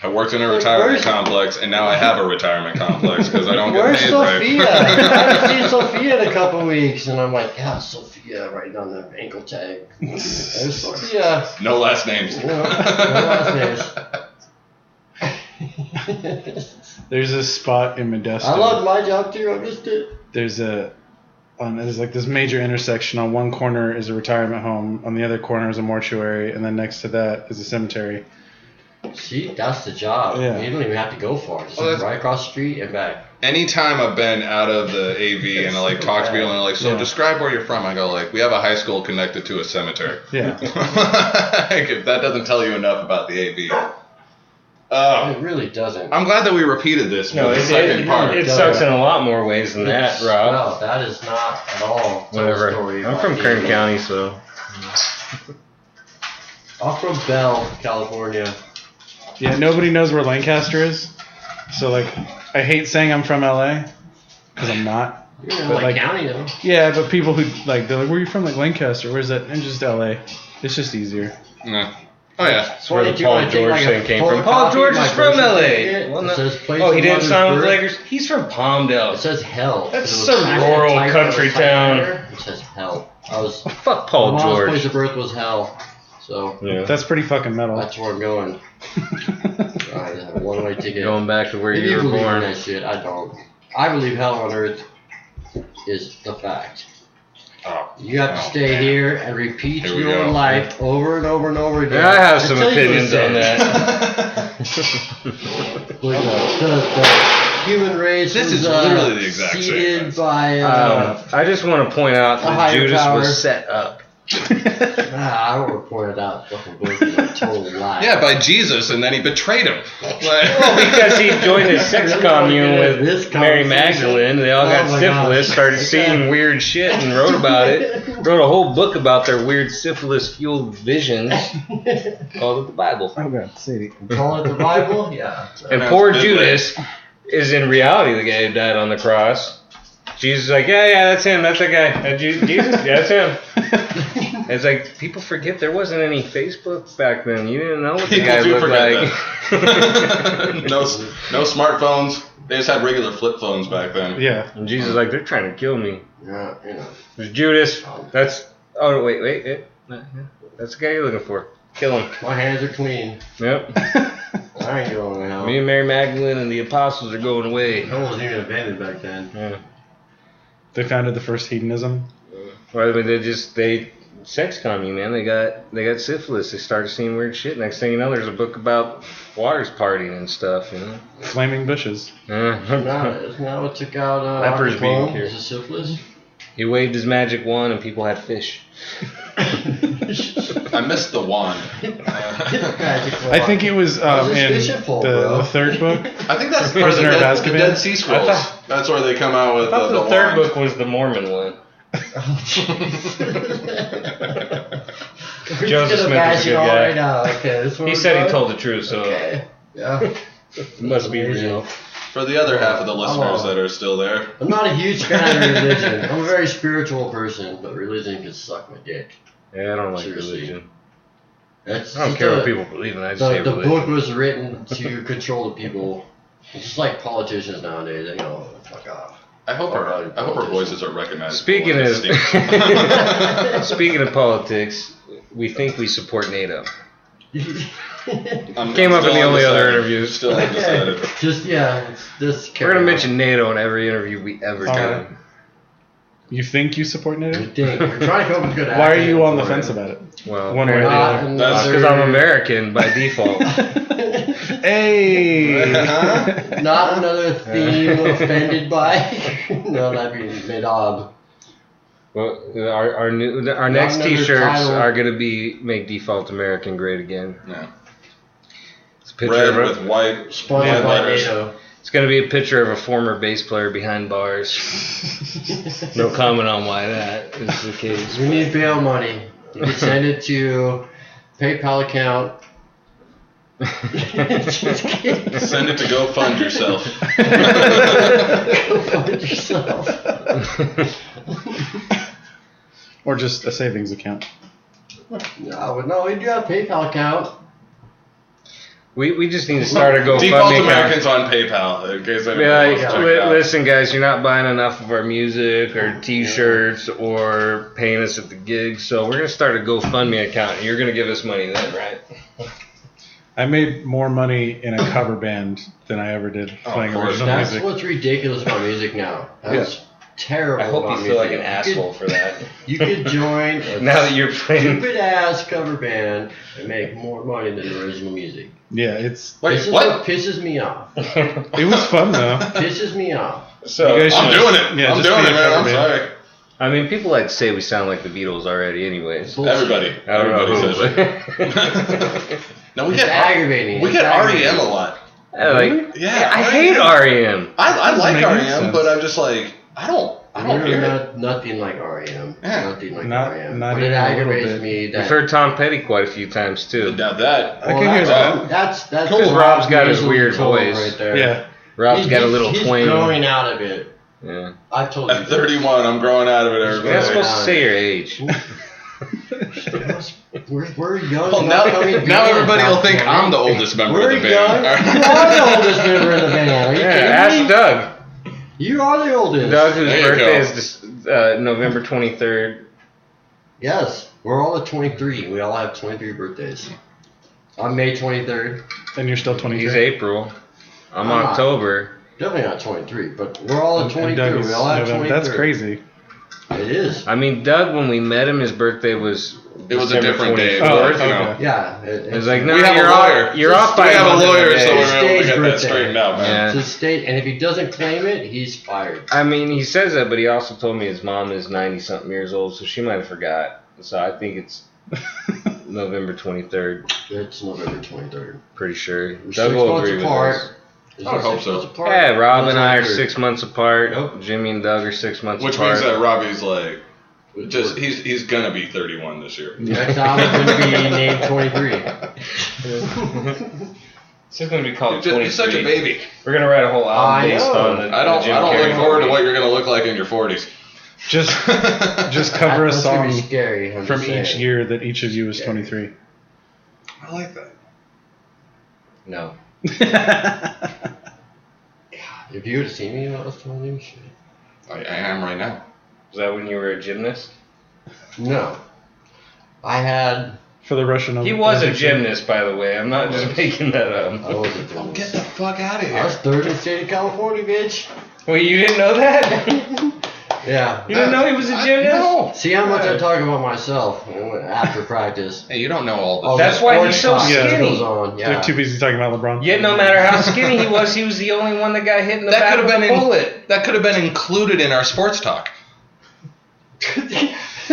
I worked in a retirement Where's- complex, and now I have a retirement complex because I don't get Where's paid Sophia? I right. haven't seen Sophia in a couple weeks, and I'm like, yeah, Sophia, right on the ankle tag. There's Sophia. No last names. No last names. There's this spot in Modesto. I love my job too. I missed it. There's like this major intersection. On one corner is a retirement home. On the other corner is a mortuary, and then next to that is a cemetery. See, that's the job. Yeah. You don't even have to go far. Just Oh, that's- right across the street and back. Anytime I've been out of the AV and I like talk to people and they're like, so Yeah. describe where you're from, I go like, we have a high school connected to a cemetery. Yeah. Like, if that doesn't tell you enough about the AV, It really doesn't. I'm glad that we repeated this. No, for the second part. it sucks in a lot more ways than that, Rob. No, that is not at all. Whatever. I'm from Kern County, so. I'm from Bell, California. Yeah, nobody knows where Lancaster is. So, like, I hate saying I'm from LA because I'm not. You're in But, LA County, though. Yeah, but people who, like, they're like, where are you from? Like, Lancaster. Where's that? And just LA. It's just easier. Yeah. Oh, yeah. That's where the Paul George thing came from. Paul George is from LA. He didn't sign with the Lakers? He's from Palmdale. It says hell. That's some rural country town. It says hell. Fuck Paul my mom's George. place of birth was hell. So Yeah. That's pretty fucking metal. that's where I'm going. I have a one-way ticket. Going back to where If you were believe in born. that shit, I don't. I believe hell on earth is the fact. Oh, You have to stay here and repeat Here we your go. life over and over and over again. Yeah, I have some until you opinions on ascend. that. Look, the human race This was is literally the exact same. seeded by. I just want to point out A that higher Judas power. was set up. I don't want to point it out. Fucking bullshit. A total lie. Yeah, by Jesus, and then he betrayed him. Well, because he joined a sex commune with This Mary conversation. Magdalene. They all got Oh my syphilis, gosh. started seeing weird shit, and wrote about it. Wrote a whole book about their weird syphilis-fueled visions. Called it the Bible. Oh, God. Sadie. Call it the Bible? Yeah. And That's poor good Judas is in reality the guy who died on the cross. Jesus is like, yeah, that's him. That's that guy. Jesus? Yeah, that's him. It's like, people forget there wasn't any Facebook back then. You didn't know what the People guy do looked forget like. that. No smartphones. They just had regular flip phones back then. Yeah. And Jesus is like, they're trying to kill me. Yeah, you know. There's Judas. That's, oh, wait. That's the guy you're looking for. Kill him. My hands are clean. Yep. I ain't going to hell. Me and Mary Magdalene and the apostles are going away. Hell wasn't even invented back then. Yeah. They founded the first hedonism. Well, I mean, they sex commune, man. They got syphilis. They started seeing weird shit. Next thing you know, there's a book about waters partying and stuff, you know. Flaming bushes. Isn't that what took out Lepers being Acapulco? here. Is it syphilis? He waved his magic wand and people had fish. I missed the wand. I think it was this in fishing pole, bro? the third book. I think that's part of the Prisoner of Dead, Azkaban? the Dead Sea Scrolls. That's where they come out with I thought the the third wand. book was the Mormon one. We're Joseph just Smith gonna is a bash good it all guy. right now. Okay, this one He was said he fun? told the truth, so Okay. Yeah. it must be real. For the other half of the listeners that are still there. I'm not a huge fan of religion. I'm a very spiritual person, but religion can suck my dick. Yeah, I don't like Seriously. religion. That's I don't just care the- what people believe in. I just say The religion. book was written to control the people. It's just like politicians nowadays. They go, fuck off. I hope our voices are recognized. Speaking of politics, we think we support NATO. Came up in the only other interviews. Still undecided. Just, yeah, it's this. We're gonna mention NATO in every interview we ever do. Alright. You think you support NATO? We're trying to come up with good Why are you acronyms on the for fence it. about it? Well, One way or the Not other. That's because I'm American by default. Hey! Not another theme offended by. No, that'd be Nadob. Well, our next another T-shirts title. are gonna be "Make Default American Great Again." Yeah. It's a picture Red of with white Sponsored by letters. NATO. It's gonna be a picture of a former bass player behind bars. No comment on why that is the case. We need bail money. You can send it to PayPal account. Just kidding. Send it to go fund yourself. Go find yourself. Or just a savings account. No, we do have a PayPal account. We just need to start a GoFundMe Default account. Americans on PayPal. In case anyone Yeah, wants to check it out. listen, guys, you're not buying enough of our music or T-shirts or paying us at the gigs, so we're gonna start a GoFundMe account, and you're gonna give us money then, right? I made more money in a cover band than I ever did playing of course. original That's music. what's ridiculous about music now. That's terrible. I hope about you feel like music. an asshole for that. You could join a Now that you're playing, stupid ass cover band and make more money than original music. Yeah, it's Wait, This is what? pisses me off. it was fun though. Pisses me off. so You guys I'm should- doing it. Yeah, I'm just doing be it, a man. cover I'm band. sorry. I mean, people like to say we sound like the Beatles already, anyways. Everybody says it. it. No, we It's aggravating. We get REM a lot. Yeah, I hate REM. I like make any REM, sense. but I'm just like, I don't hear it. Nothing like REM. Yeah. Nothing like Not REM. even But it a little aggravates bit. me that. We've heard Tom Petty quite a few times too. Now that I can hear that. That's Because Rob's got his weird voice. right there. Yeah. Rob's got a little he's twang. growing out of it. Yeah. I've told you. at 31, I'm growing out of it. You're not supposed to say your age. We're young. Well, now everybody will think I'm the oldest member of the We're young. band. You are the oldest member of the band. Are you Ask kidding me? Doug. You are the oldest. Doug, whose There you birthday go. is November 23rd. Yes, we're all at 23. We all have 23 birthdays. I'm May 23rd. And you're still 23. He's April. I'm I'm not. October. Definitely not 23, but we're all at And 23. Doug is We all have November. 23. That's crazy. It is. I mean, Doug, when we met him, his birthday was. It was a December different day. 24th. Oh, you know. okay. Yeah. It was like, no, We have you're a lawyer. off. You're off by We have a month lawyer, today. so we're able to Stage get that birthday. straightened out, man. Yeah. It's a state, and if he doesn't claim it, he's fired. I mean, he says that, but he also told me his mom is 90-something years old, so she might have forgot. So I think it's November 23rd. It's November 23rd. Pretty sure. We're Doug 6 will months agree with apart. us. Is I would it hope 6 so. months apart? Yeah, Rob and I are November 6 months apart. Yep. Jimmy and Doug are 6 months Which apart. means that Robbie's like, just he's gonna be 31 this year. Next album's going to be named 23. It's just going to be called You're 23. such a baby. We're going to write a whole album I based know. on the I don't the Jim Carrey look forward to movie. what you're gonna look like in your 40s. Just cover a That's gonna be song scary, I'm from just each saying. year that each of you is 23. I like that. No. If you would have seen me when I was 20, shit. I am right now. Was that when you were a gymnast? No. I had. For the Russian He was a gymnast, by the way. I'm not just making that I up. wasn't Oh, doing get this. the fuck out of I was here. third in the state of California, bitch. Wait, you didn't know that? Yeah. You didn't know he was a gymnast? No. See how much I talk about myself after practice. Hey, you don't know all Oh, this. That's the why he's so sports talk skinny. goes on. Yeah. They're too busy talking about LeBron. Yet no matter how skinny he was the only one that got hit in the That back could with have been a bullet. that could have been included in our sports talk.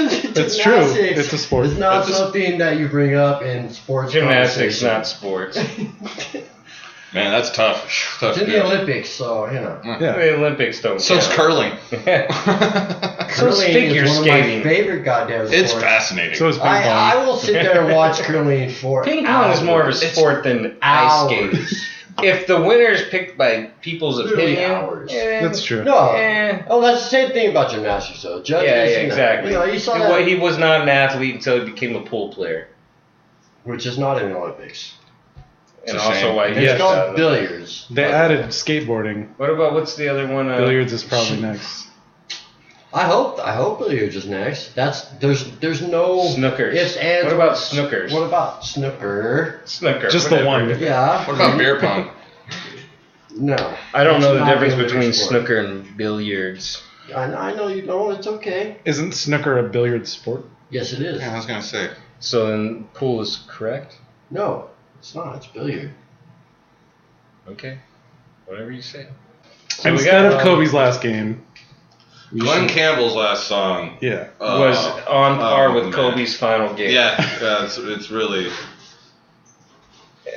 It's true. Gymnastics It's a sport. It's not It's a- something that you bring up in sports Gymnastics, conversation. not sports. Man, that's tough. Tough It's in to the do. Olympics, so, you know. Yeah. The Olympics don't So's count. curling. So Curling figure is one skating. of my favorite goddamn sports. It's fascinating. So is ping pong. I will sit there and watch curling for Ping pong is more of a hours. sport than ice Hours. skating. If the winner is picked by people's Literally opinion, hours. That's true. No. Eh. Oh, that's the same thing about gymnastics, though. Judges, Yeah, you know, exactly. You know, you saw Well, that, he was not an athlete until he became a pool player, which is not in the Olympics. and a also shame. why It's he Yes. called billiards. They added skateboarding. What about what's the other one? Billiards is probably next. I hope billiards is next. There's no Snookers. ifs, ands, What about or- snookers? What about snooker? Snooker. Just the whatever. one. Yeah. What about beer pong? No. I don't know the That's not difference an between Olympic sport. snooker and billiards. I know you don't. It's okay. Isn't snooker a billiard sport? Yes, it is. Yeah, I was gonna say. So then pool is correct? No, it's not. It's billiard. Okay. Whatever you say. So instead of Kobe's last game, we Glenn should- Campbell's last song yeah. Was on par with man. Kobe's final game. Yeah, it's really.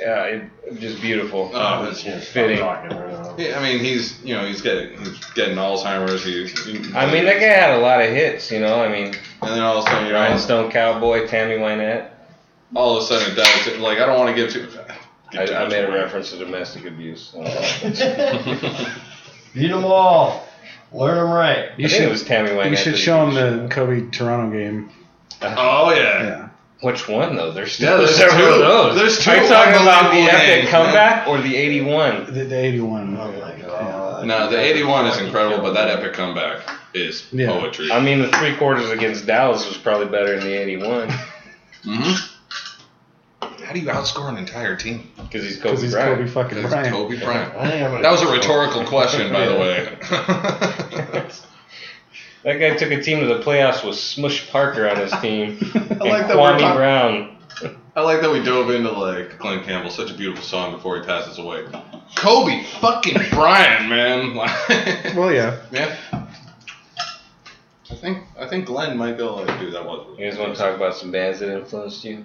Yeah, just beautiful. Oh, it's fitting. Yeah, I mean, he's getting Alzheimer's. I mean, that guy had a lot of hits, you know. I mean, and then all of a sudden, Rhinestone Cowboy, Tammy Wynette. all of a sudden, it dies. Like, I don't want to give too. I much made a away. reference to domestic abuse. Beat them all. Learn them right. I think it was Tammy Wynette. You should that show him did the Kobe Toronto game. Oh yeah. Yeah. Which one though? There's Yeah, there's several two. of those. There's two Are you talking about the unbelievable epic games, comeback or the 81? The 81. Oh my god. No, the 81 is incredible, but that epic comeback is Yeah. poetry. I mean, the 3/4 against Dallas was probably better than the 81 hmm How do you outscore an entire team? because he's Because Kobe he's Bryant. Kobe fucking It's Bryant. Kobe Bryant. I think I'm gonna That was a rhetorical question, by the way. That guy took a team to the playoffs with Smush Parker on his team and like that we're Kwame talking- Brown. I like that we dove into like Glenn Campbell, such a beautiful song before he passes away. Kobe fucking Bryant, man. Well, yeah. Yeah. I think Glenn might go like, dude, that was. You guys want to talk about some bands that influenced you?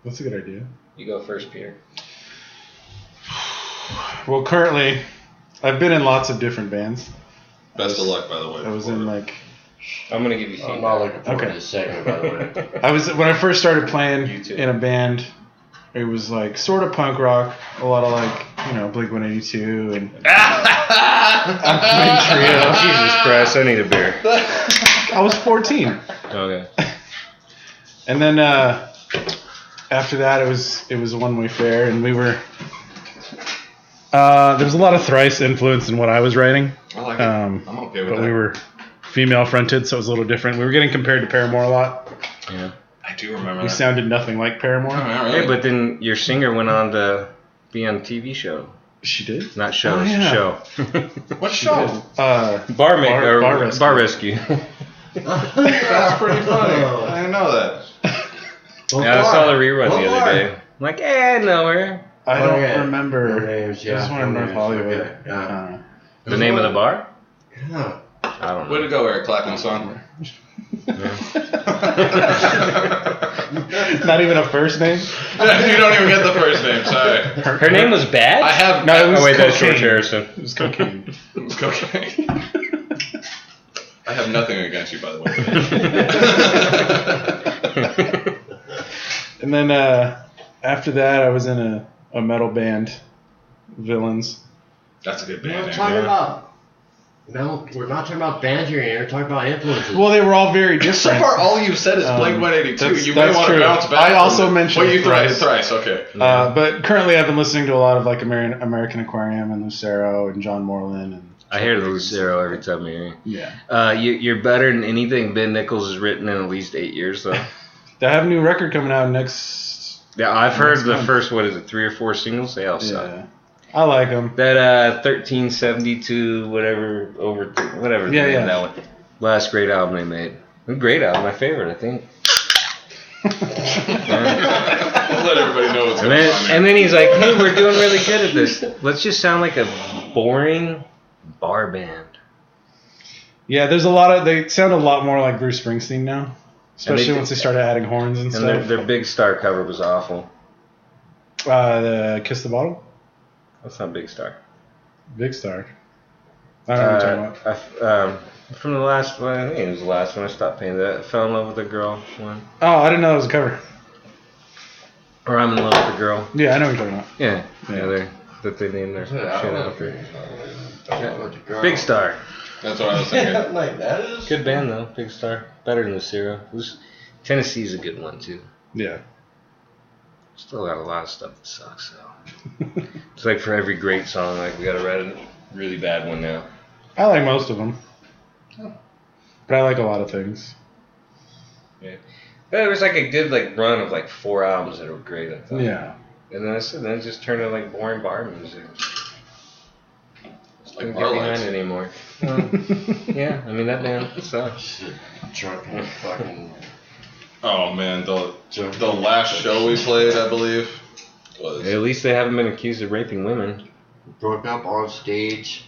That's a good idea. You go first, Peter. Well, currently, I've been in lots of different bands. Best of luck, by the way. I was in like. I'm gonna give you feedback. I'm not looking forward Okay. to this segment, by the way. I was when I first started playing You too. in a band. It was like sort of punk rock, a lot of like Blink-182 and Trio. Jesus Christ, I need a beer. I was 14, Okay. and then after that it was a one-way fare, and we were. There was a lot of Thrice influence in what I was writing. I like it. I'm okay with But that. we were female fronted, so it was a little different. We were getting compared to Paramore a lot. Yeah. I do remember We that. sounded nothing like Paramore. Oh, yeah, Hey, really? but then your singer went on to be on a TV show. She did. Not show, Oh, yeah. show. What She show? did. Bar Bar rescue. That's pretty funny. I didn't know that. Yeah, I saw the rerun the other day. I'm like, I know her. I don't Okay. remember. No names, It was yeah, one in no North names, Hollywood. okay, yeah. The name of the bar? Yeah. I don't Way know. to go, Eric Clapton, son. Not even a first name. You don't even get the first name. Sorry. Her name was Bad? I have. No, it was Oh, wait, that's George cocaine. Harrison. It was cocaine. It was cocaine. I have nothing against you, by the way. And then after that, I was in a metal band, Villains. That's a good We're band not name. talking about. No, we're not talking about bands here. We're talking about influences. Well, they were all very So different. far, all you've said is Blink Um, 182. that's- You may that's want to true. bounce back. I also from- mentioned Well, you Thrice. Thrice. Okay. But currently, I've been listening to a lot of like American Aquarium and Lucero and John Moreland and I hear the Lucero every time I hear you. yeah. You're better than anything Ben Nichols has written in at least 8 years, though. They have a new record coming out next. Yeah, I've heard Next the month. first, 3 or 4 singles? They all suck. Yeah, I like them. That 1372, whatever, whatever. Yeah, yeah. That one. Last great album they made. A great album, my favorite, I think. Let everybody know what's And going then, on and then he's like, hey, we're doing really good at this. Let's just sound like a boring bar band. Yeah, there's a lot of. They sound a lot more like Bruce Springsteen now, especially once they started adding horns and And stuff. their Big Star cover was awful. The Kiss the Bottle, That's not Big Star. Big Star. I don't know what you're talking about. From the last one, I think it was the last one I stopped paying that. I fell in love with a girl one. Oh, I didn't know it was a cover. Or I'm in love with a girl. Yeah, I know what you're talking about. Yeah, that they named their shit after. Big Star. That's what I was thinking. Like that is. Good band though, Big Star. Better than Lucero. Tennessee's a good one too. Yeah. Still got a lot of stuff that sucks though. It's like for every great song, like we gotta write a really bad one now. I like most of them. But I like a lot of things. Yeah. But it was like a good run of 4 albums that were great, I thought. Yeah. And then it just turned into boring bar music. It's Couldn't like get bar behind lights. it anymore. Yeah, I mean that band sucks. Drunken fucking. Oh man, the last show we played, I believe, was. At least they haven't been accused of raping women. Broke up on stage.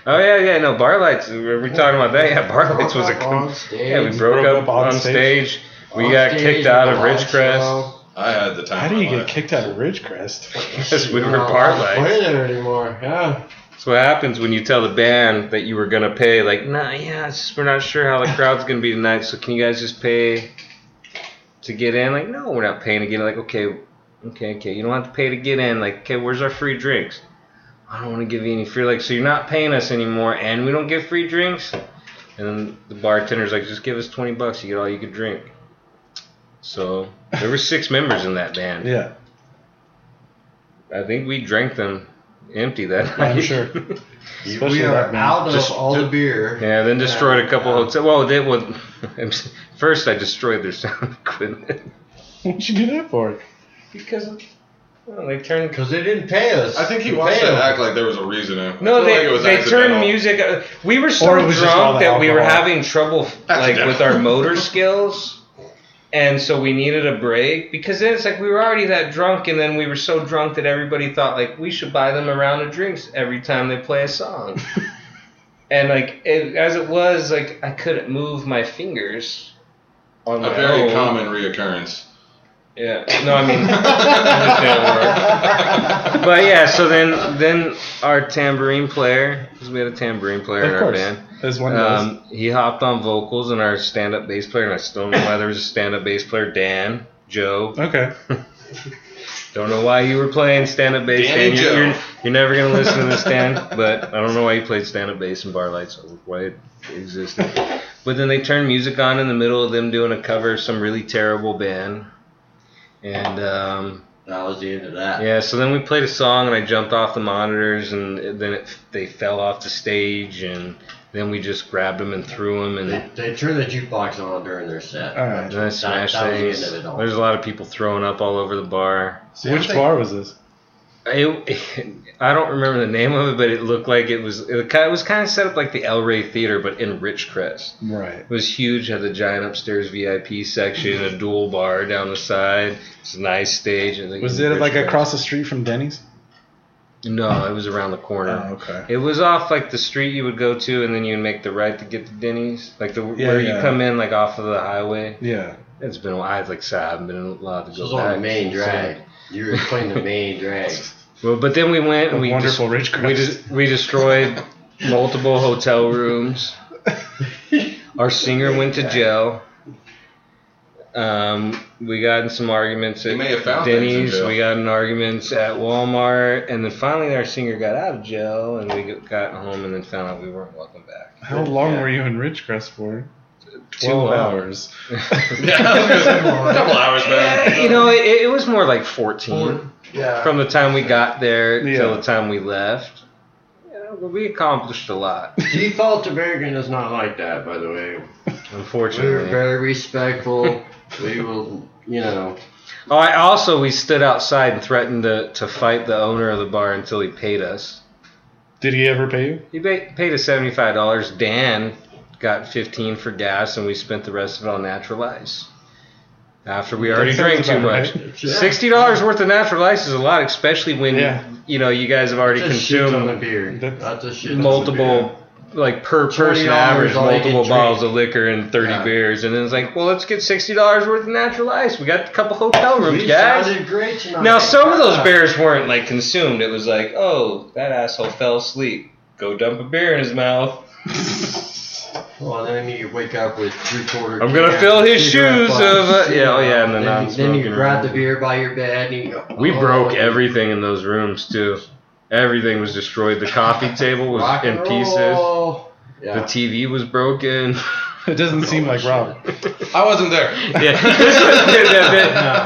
Oh yeah, no, Bar Lights. Were we talking about that? Yeah, Bar Lights was on stage. Yeah, we broke up on stage. We got kicked out of Ridgecrest. I had the time. How of do you my get life. kicked out of Ridgecrest? Because we were Bar Not Lights. playing there anymore. Yeah. That's what happens when you tell the band that you were gonna pay. Nah, yeah, it's just we're not sure how the crowd's gonna be tonight. So can you guys just pay to get in? No, we're not paying to get in. Okay. You don't have to pay to get in. Okay, where's our free drinks? I don't want to give you any free. So you're not paying us anymore, and we don't get free drinks. And then the bartender's just give us $20. You get all you could drink. So there were 6 members in that band. Yeah. I think we drank them empty that night. I'm sure. Especially We are that band. out of all the beer. Yeah, then destroyed a couple hotels. Well, it was first I destroyed their sound equipment What'd you do that for? because they turned. Because they didn't pay us. I think he We wants paid to them. act like there was a reason. I No, feel like it was they turned accidental. music. We were so Or it was just all drunk the that we were alcohol. having trouble with our motor skills. And so we needed a break because then it's we were already that drunk, and then we were so drunk that everybody thought we should buy them a round of drinks every time they play a song. And like as it was, like I couldn't move my fingers on my A very own. common reoccurrence. Yeah. No, I mean, but yeah. So then our tambourine player, because we had a tambourine player in our band. As one does. He hopped on vocals, and our stand-up bass player, and I still don't know why there was a stand-up bass player, Dan, Joe. Okay. Don't know why you were playing stand-up bass, Danny Dan. Joe. You're never gonna listen to this, Dan. But I don't know why you played stand-up bass in Bar Lights, or why it existed. But then they turned music on in the middle of them doing a cover of some really terrible band, and That was the end of that. yeah. So then we played a song, and I jumped off the monitors, and then they fell off the stage, and then we just grabbed them and threw them, and They turned the jukebox on during their set. All right. then I smashed that was the things. end of it all. There's a lot of people throwing up all over the bar. Which bar was this? I don't remember the name of it, but it looked like it was kind of set up like the El Rey Theater, but in Ridgecrest. Right. It was huge, had the giant upstairs VIP section, a dual bar down the side. It's a nice stage. Was it like across the street from Denny's? No, it was around the corner. Oh, okay. It was off like the street you would go to, and then you would make the right to get to Denny's, like where you come in like off of the highway. Yeah. It's been a while. Like I said, I haven't been allowed to This go was back. on the main drag. You were playing the main drag. Well, but then we went and we wonderful Ridgecrest. we destroyed multiple hotel rooms. Our singer went to jail. We got in some arguments at may have found things in Denny's. jail. We got in arguments at Walmart, and then finally our singer got out of jail, and we got home, and then found out we weren't welcome back. How long were you in Ridgecrest for? 12 long. hours. Yeah, a couple hours, man. You know, it was more like 14 Yeah. from the time we got there Yeah. till the time we left. But we accomplished a lot, Default American is not like that, by the way. We're unfortunately. very respectful. We will, Oh, We stood outside and threatened to fight the owner of the bar until he paid us. Did he ever pay you? He paid us $75. Dan got $15 for gas, and we spent the rest of it on natural ice. After we already drank too much. $60 worth of natural ice is a lot, especially when you guys have already That's a shit ton of consumed beer. That's a shit ton of multiple, like per person $20 average, all you multiple can bottles drink. of liquor and 30 beers. And then it's like, well, let's get $60 worth of natural ice. We got a couple hotel beer. rooms, We guys. sounded great tonight. Now, some of those beers weren't like consumed. It was like, oh, that asshole fell asleep. Go dump a beer in his mouth. Well, then you wake up with 3/4. I'm gonna fill his shoes of and the Then non-smoking you grab the room. beer by your bed and you go. We oh. broke everything in those rooms too. Everything was destroyed. The coffee table was Rock in and pieces. roll. The Yeah. TV was broken. It doesn't seem like Rob. I wasn't there.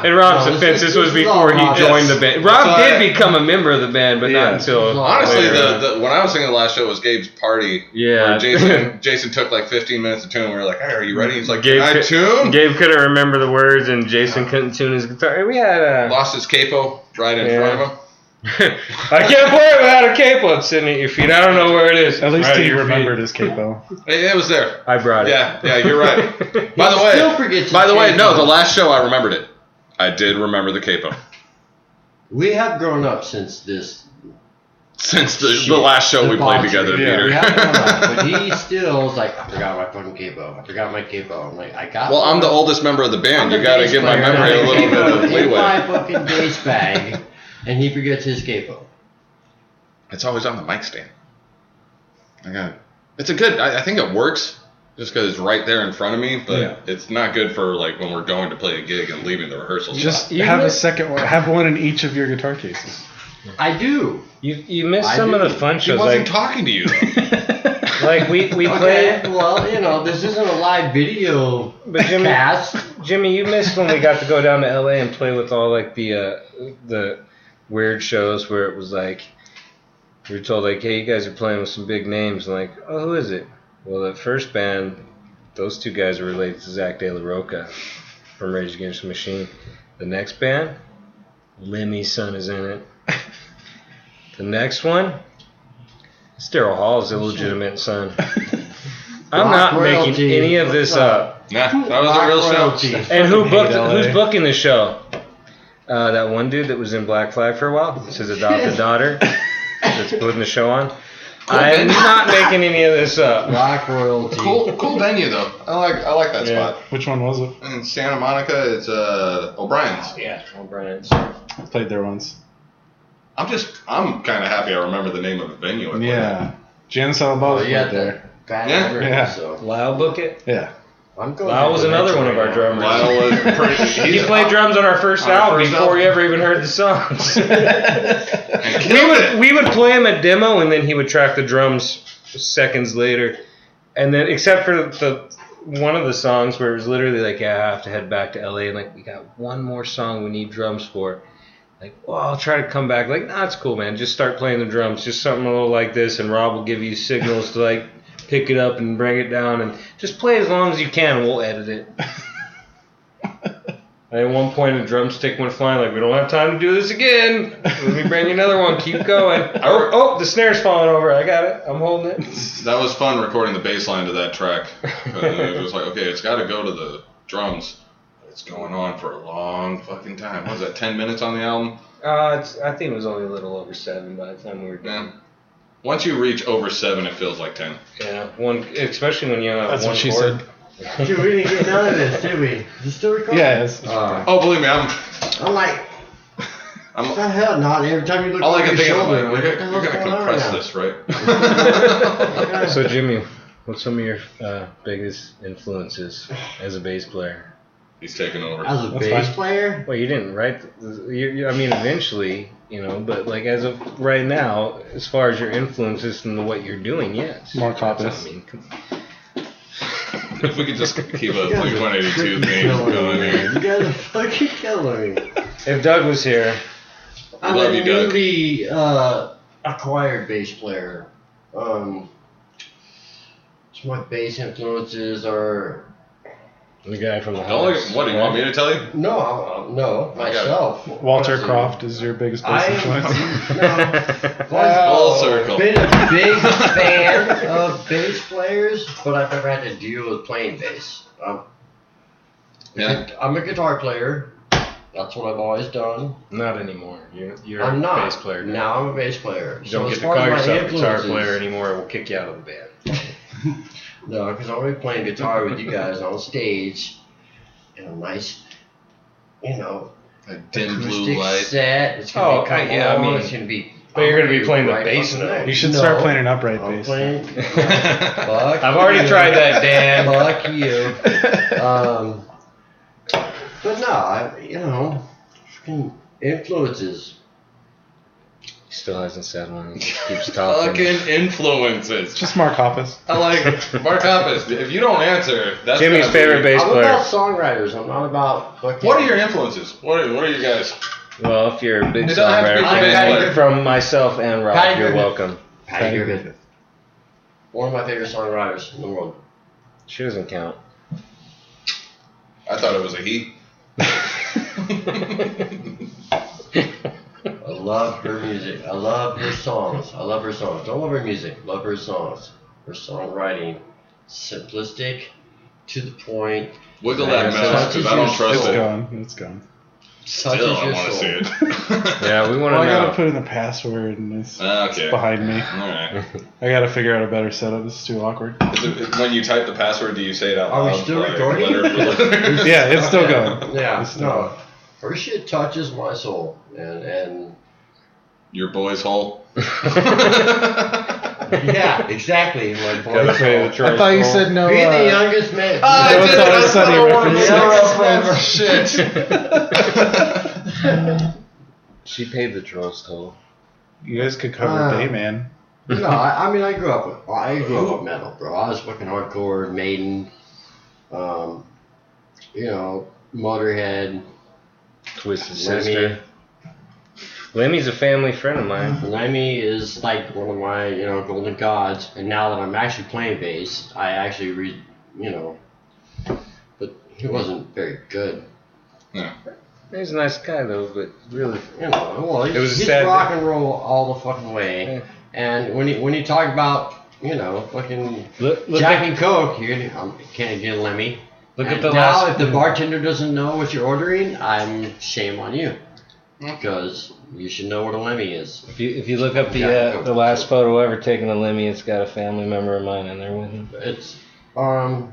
In Rob's defense, this was before he joined the band. Rob So did become a member of the band, but not until Honestly, later. the when I was singing the last show was Gabe's party. Yeah. Where Jason took like 15 minutes to tune. We were like, hey, are you ready? He's like, Gabe can I tune? Gabe couldn't remember the words, and Jason couldn't tune his guitar. We had Lost his capo right in front of him. I can't play it without a capo. It's sitting at your feet. I don't know where it is. At least Right at he your remembered feet. his capo. It was there. I brought it. Yeah, you're right. By the still forgets way, his no, capo. the last show I remembered it. I did remember the capo. We have grown up since this. Since the last show we played together, Yeah. We Peter. have grown up, but he still is like, I forgot my fucking capo. I forgot my capo. I'm like, I got. Well, I'm the one. oldest member of the I'm band. the You got to bass give my player, memory a and I little bit capo of in my leeway. fucking bass bag, and he forgets his capo. It's always on the mic stand. It's a good. I think it works just because it's right there in front of me. But it's not good for like when we're going to play a gig and leaving the rehearsal Just spot. have a second one. Have one in each of your guitar cases. I do. You missed I some do. of the fun He shows. wasn't talking to you. Like we Okay, played. well, this isn't a live video But Jimmy- cast. Jimmy, you missed when we got to go down to LA and play with all like the weird shows where it was like we were told like, hey, you guys are playing with some big names. And like, oh, who is it? Well, the first band, those two guys are related to Zach De La Roca from Rage Against the Machine. The next band, Lemmy's son is in it. The next one, it's Daryl Hall's illegitimate son. I'm not royalty. making any of this up. Nah, that was a real show. And who Fucking booked? hate LA. Who's booking the show? That one dude that was in Black Flag for a while. It's his adopted daughter that's putting the show on. I am not making any of this up. Rock royalty. Cool venue though. I like that spot. Which one was it? In Santa Monica, it's O'Brien's. Yeah, O'Brien's. I played there once. I'm kind of happy I remember the name of the venue. I played Yeah. Jan Salabal played yeah, there. Bad Yeah. memory, Yeah. So. Lyle book it. Yeah. I'm going. Lyle was another one of our drummers. Lyle was pretty. He played drums on our first album before he ever even heard the songs. we would play him a demo, and then he would track the drums seconds later. And then, except for the one of the songs where it was literally like, yeah, I have to head back to LA, and like, we got one more song we need drums for. Like, well, I'll try to come back. Like, nah, it's cool, man. Just start playing the drums. Just something a little like this, and Rob will give you signals to like pick it up and bring it down, and just play as long as you can, and we'll edit it. At one point, a drumstick went flying. Like, we don't have time to do this again. Let me bring you another one. Keep going. Oh, the snare's falling over. I got it. I'm holding it. That was fun recording the bass line to that track. It was like, okay, it's got to go to the drums. It's going on for a long fucking time. What was that, 10 minutes on the album? I think it was only a little over 7 by the time we were done. Yeah. Once you reach over 7, it feels like 10. Yeah, especially when you have That's one what she chord. said. Dude, we didn't get none of this, did we? Is it still recording? Yeah, it's Oh, believe me, I'm like, what the hell? Not every time you look all I over can your think of, shoulder. like, you're what the going to hell's compress going on this, right? So, Jimmy, what's some of your biggest influences as a bass player? He's taking over. As a That's bass fine. player? Well, you didn't, right? I mean, eventually, but like as of right now, as far as your influences and what you're doing, yes. More That's what copies. I mean, If we could just keep a Blink 182 theme going here. You guys are fucking killing me. if Doug was here, I'm Love a you, Doug. newly acquired bass player. So my bass influences are the guy from the Don't look house. at, what, do you want me to tell you? no myself. Walter Honestly. Croft is your biggest bass influence. Full circle. I've been a big fan of bass players, but I've never had to deal with playing bass. Yeah. I'm a guitar player. That's what I've always done. Not anymore. You're I'm a not. bass player Now I'm a bass player. You don't So get as to far call as my yourself a guitar influences- player anymore. We'll kick you out of the band. No, because I'm going to be playing guitar with you guys on stage in a nice, A dim blue acoustic light. set. It's going to be kind of yeah, I mean, it's going to be. but you're gonna be playing the right bass fucking though. there. You should No, start playing an upright I'm bass. playing. Fuck I've already you. tried that, Dan. Fuck you. But no, fucking influences. He still hasn't said one. He just keeps talking. Fucking influences. Just Mark Hoppus. I like Mark Hoppus. If you don't answer, that's Jimmy's gonna be- favorite bass I'm player. about songwriters. I'm not about fucking. What are your influences? What are you guys? Well, if you're a big It don't have to be songwriter from bass player. from myself and Rob, Patty you're Griffin. welcome. Patty Griffin. One of my favorite songwriters in the world. She doesn't count. I thought it was a he. I love her music. I love her songs. Don't love her music. Love her songs. Her songwriting. Simplistic, to the point. Wiggle that Yeah, mouse because I don't trust It's it. gone. It's gone. Touches Still, I your want to soul. see it. Yeah, we want Well, to I gotta know. put in the password and it's Okay. behind me. All right. I gotta figure out a better setup. This is too awkward. When you type the password, do you say it out Are we loud? still like, recording? letter for letter? Yeah, it's still going. Yeah, It's still no. Her shit touches my soul, and Your boy's hole. yeah, exactly. My Gotta boy's pay the soul. Troy I thought you Scholl. said no. Be the youngest man. I did. It's always sunny reference. Shit. She paid the Troy Scholl. You guys could cover Bayman. No, I mean I grew up with metal, bro. I was fucking hardcore, Maiden, Motorhead. Twisted Lemmy. Sister. Lemmy's a family friend of mine. Lemmy is like one of my, golden gods. And now that I'm actually playing bass, I actually but he wasn't very good. Yeah. He's a nice guy though, but really, It was a he's sad rock and roll all the fucking way. Yeah. And when you talk about, fucking look Jack at and Coke, you can't get a Lemmy. look And at the now last. if the bartender doesn't know what you're ordering, I'm shame on you. Because you should know what a Lemmy is. If you look up the last photo ever taken of Lemmy, it's got a family member of mine in there with him. It's not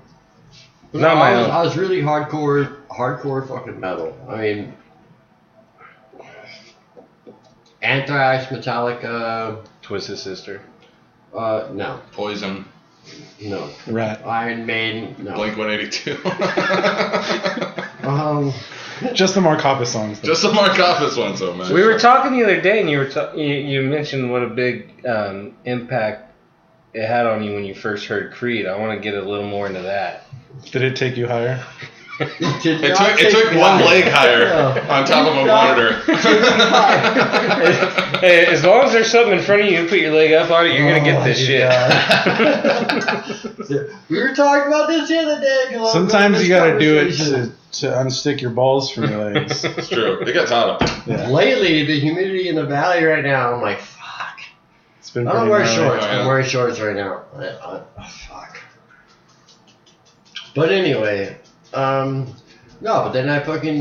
my own. I was really hardcore fucking metal. I mean, Anthrax, Metallica, Twisted Sister. No, Poison. no. Rat. Iron Maiden, no. Blink 182. Just the Mark Hoppus songs. Though. Just the Mark Hoppus one, so man. We were talking the other day, and you mentioned what a big impact it had on you when you first heard Creed. I want to get a little more into that. Did it take you higher? It took one leg higher on top of a monitor. Hey, as long as there's something in front of you, you put your leg up on it, you're gonna get this shit. We were talking about this the other day. Sometimes you gotta do it to unstick your balls from your legs. It's true. It gets hot up. Yeah. Lately, the humidity in the valley right now, I'm like, fuck. It's been I don't pretty wear gnarly. shorts. I'm wearing shorts right now. Fuck. But anyway, no, but then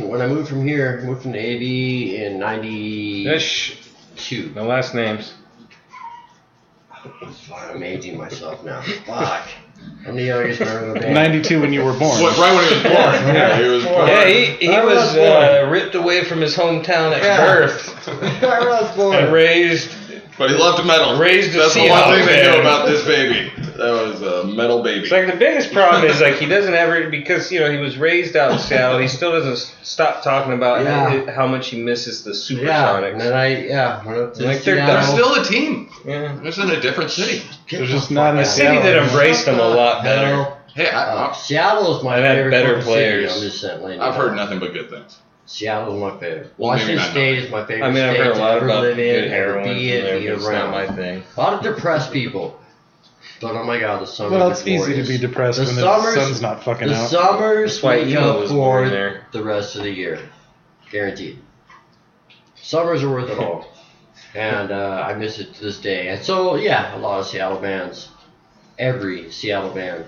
when I moved from here, moved from the AB in 92. No last names. I'm aging myself now. Fuck. I'm the youngest member of the band. 92 when you were born. What, right when he was born. Yeah, he was born. Yeah, he was ripped away from his hometown at birth I was born. and raised. But he loved metal. Raised a That's the one Seattle thing they fan. know about this baby. That was a metal baby. It's like the biggest problem is like he doesn't ever, because he was raised out in Seattle. He still doesn't stop talking about how much he misses the Supersonics. And then went up to Like, they're They're Seattle. still a team. Yeah. They're just in a different city. They're just not in A city that embraced him a lot better. Hell, Hey, Seattle is my And had favorite better fucking players. city. I'm just saying. I've heard nothing but good things. Seattle is my favorite. Well, maybe Washington not State is my favorite I mean, I've state heard a to lot ever about live in, good ever heroin be in in, there, be but it's not around. my thing. A lot of depressed people. But oh my god, the summers Well, are it's easy to glorious. be depressed The when the summers- sun's not fucking The out. summers That's why make emo up was for born there. the rest of the year. Guaranteed. Summers are worth it all. And I miss it to this day. And so, yeah, a lot of Seattle bands. Every Seattle band.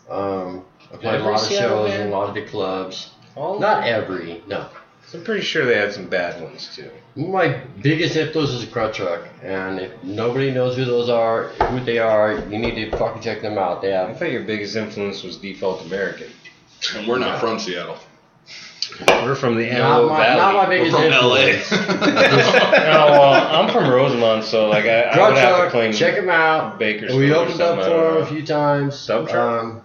I played a Every lot of Seattle shows band? in a lot of the clubs. All Not every, no. I'm pretty sure they had some bad ones too. My biggest influence is Crutch Truck, and if nobody knows who they are, you need to fucking check them out. They I have thought your biggest influence was Default American. And we're not from Seattle. We're from the not Antelope my, Valley. not my biggest We're from influence. LA. Oh, well, I'm from Rosemont, so like I Crutch would have to Truck, claim check them out. Bakersfield We or opened up something, I for don't them a know. few times. Sub Truck?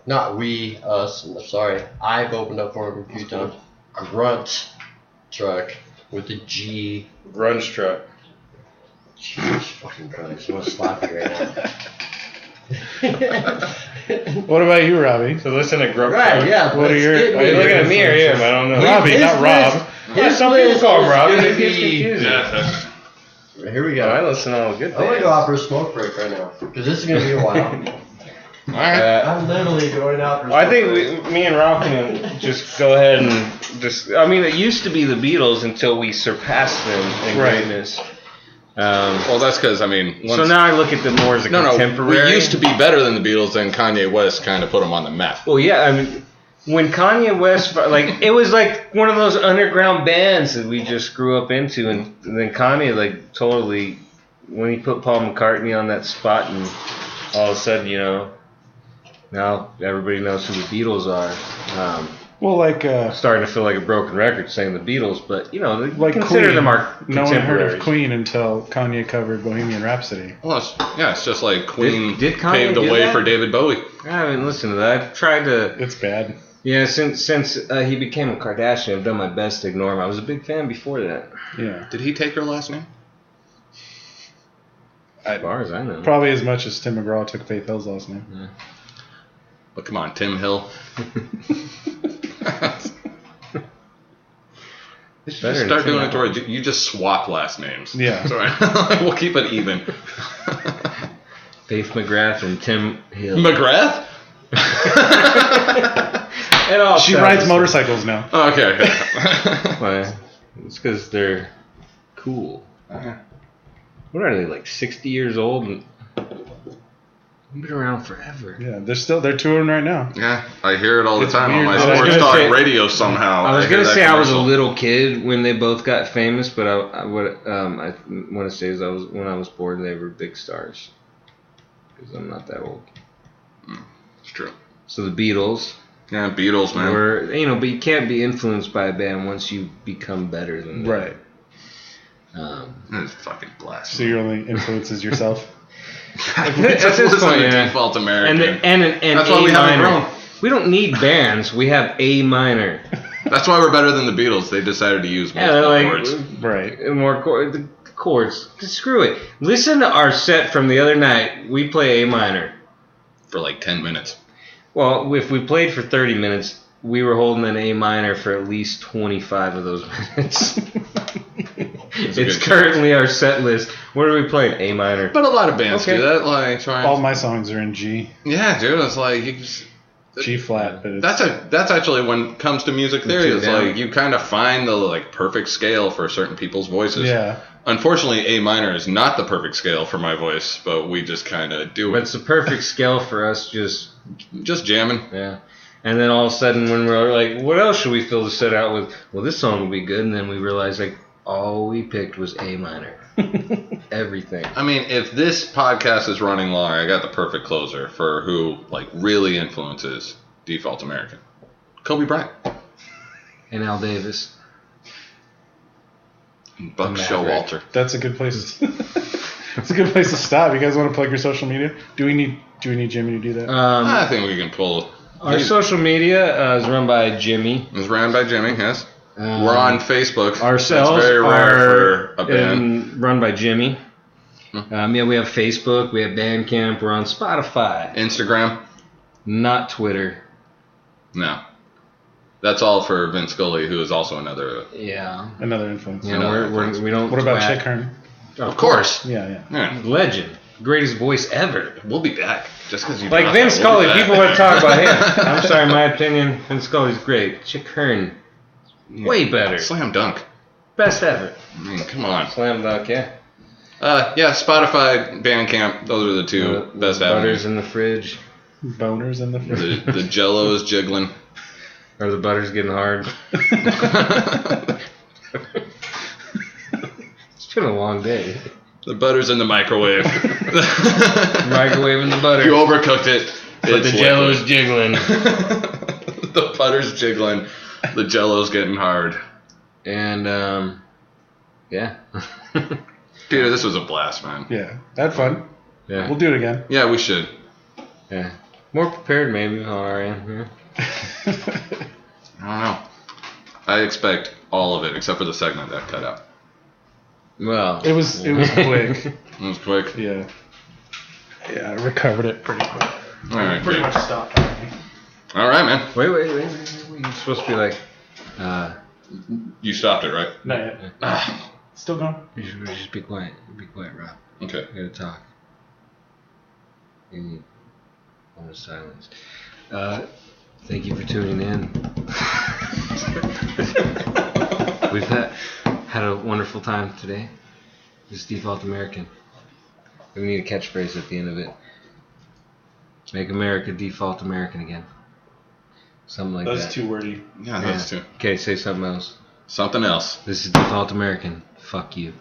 Not we, us. Sorry, I've opened up for them a few times. Grunt Truck with the G. Grunge Truck. Jesus fucking Christ! I'm gonna slap you right now. What about you, Robbie? So listen to Grump Right, Truck. yeah. What are your- Are you looking at me or him? I don't know. Robbie, His not list- Rob. Yeah, some people call him Robbie. It gets confusing. Here we I go. listen to all the good I'm gonna bands. go out for a smoke break right now because this is gonna be a while. Alright. I'm literally going out for a I smoke think break. me and Rob can just go ahead and just. I mean, it used to be the Beatles until we surpassed them in Right. greatness. Well, that's because, I mean... So now I look at them more as a No, contemporary. we used to be better than the Beatles, and Kanye West kind of put them on the map. Well, yeah, I mean, when Kanye West, like, it was like one of those underground bands that we just grew up into, and then Kanye, like, totally, when he put Paul McCartney on that spot, and all of a sudden, now everybody knows who the Beatles are. Well, like Starting to feel like a broken record saying the Beatles, but, they like consider Queen. them our No one heard contemporaries. of Queen until Kanye covered Bohemian Rhapsody. Well, it's just like Queen Did Kanye paved the do way that? for David Bowie. I haven't listened to that. I've tried to... It's bad. Yeah, since he became a Kardashian, I've done my best to ignore him. I was a big fan before that. Yeah. Did he take her last name? As far as I know. Probably as much as Tim McGraw took Faith Hill's last name. But come on, Tim Hill. Better Start than doing Tim it to where you just swap last names. Yeah. Sorry. We'll keep it even. Faith McGrath and Tim Hill. McGrath? And all She sounds rides the motorcycles now. Okay. same. Why? It's because they're cool. What are they, like 60 years old? And We've been around forever. Yeah, they're touring right now. Yeah, I hear it all the It's time weird. on I my was sports gonna talk say- radio somehow. I was hear gonna that say I was a commercial. little kid when they both got famous, but what I want to say is when I was born they were big stars. Because I'm not that old. It's true. So the Beatles Yeah, Beatles, man. were, but you can't be influenced by a band once you become better than them. Right. That is fucking blasphemy. So your only influence is yourself. At Just this listen point, to yeah. Default American. And That's A why we haven't minor. grown. We don't need bands. We have A minor. That's why we're better than the Beatles. They decided to use multiple chords. Right. More the chords. Screw it. Listen to our set from the other night. We play A minor. For like 10 minutes. Well, if we played for 30 minutes, we were holding an A minor for at least 25 of those minutes. It's good currently our set list. What are we playing? A minor. But a lot of bands Okay. do that. Like, try All my songs are in G, yeah, dude. It's like you just, G flat, but it's, that's actually when it comes to music theory. It's down. like you kind of find the like perfect scale for certain people's voices. yeah. Unfortunately, A minor is not the perfect scale for my voice, but we just kind of do But it. it's the perfect scale for us just, Just jamming. yeah. And then all of a sudden when we're like, what else should we fill the set out with? Well, this song will be good. And then we realized like all we picked was A minor. Everything. I mean, if this podcast is running long, I got the perfect closer for who like really influences Default American. Kobe Bryant. And Al Davis. Buck The Showalter. Maverick. That's a good place. It's a good place to stop. You guys want to plug your social media? Do we need Jimmy to do that? I think we can pull. Our social media is run by Jimmy. It's ran by Jimmy, yes. We're on Facebook. Ourselves That's very rare are for a band. run by Jimmy. Yeah, we have Facebook, we have Bandcamp, we're on Spotify, Instagram? not Twitter. No. That's all for Vince Scully, who is also another. Yeah. Another influence. Yeah, Another we don't. What about twat. Chick Hearn? Of course. Yeah. Yeah. Legend, greatest voice ever. We'll be back. Just because you Like brought Vince that, we'll Scully, be back. people want to talk about him. I'm sorry, my opinion, Vince Scully's great. Chick Hearn, way better, Slam dunk. best ever. I mean, come on. Slam dunk, yeah. Yeah, Spotify, Bandcamp, those are the two best Butters avenues. in the fridge, Boners in the fridge. The Jello is jiggling. or the butter's getting hard. It's been a long day. The butter's in the microwave. Microwaving the butter. You overcooked it. But the It's Jello's liquid. jiggling. The butter's jiggling. The Jello's getting hard. And, yeah. Peter, this was a blast, man. Yeah, had fun. Yeah. We'll do it again. Yeah, we should. Yeah. More prepared, maybe, on our end. Yeah. I don't know. I expect all of it except for the segment that cut out. Well. It was quick. It was quick. Yeah, I recovered it pretty quick. All right. Pretty good. much stopped talking. All right, man. Wait. You're supposed to be like, You stopped it, right? Not yet. Ah, Still going. you should just be quiet. Be quiet, Rob. okay. I gotta talk. In moment of silence. Thank you for tuning in. We've had a wonderful time today. This is Default American. We need a catchphrase at the end of it. Make America Default American again. Something like That's that. too wordy. Yeah, that's two. Okay, say something else. Something else. This is Default American. Fuck you.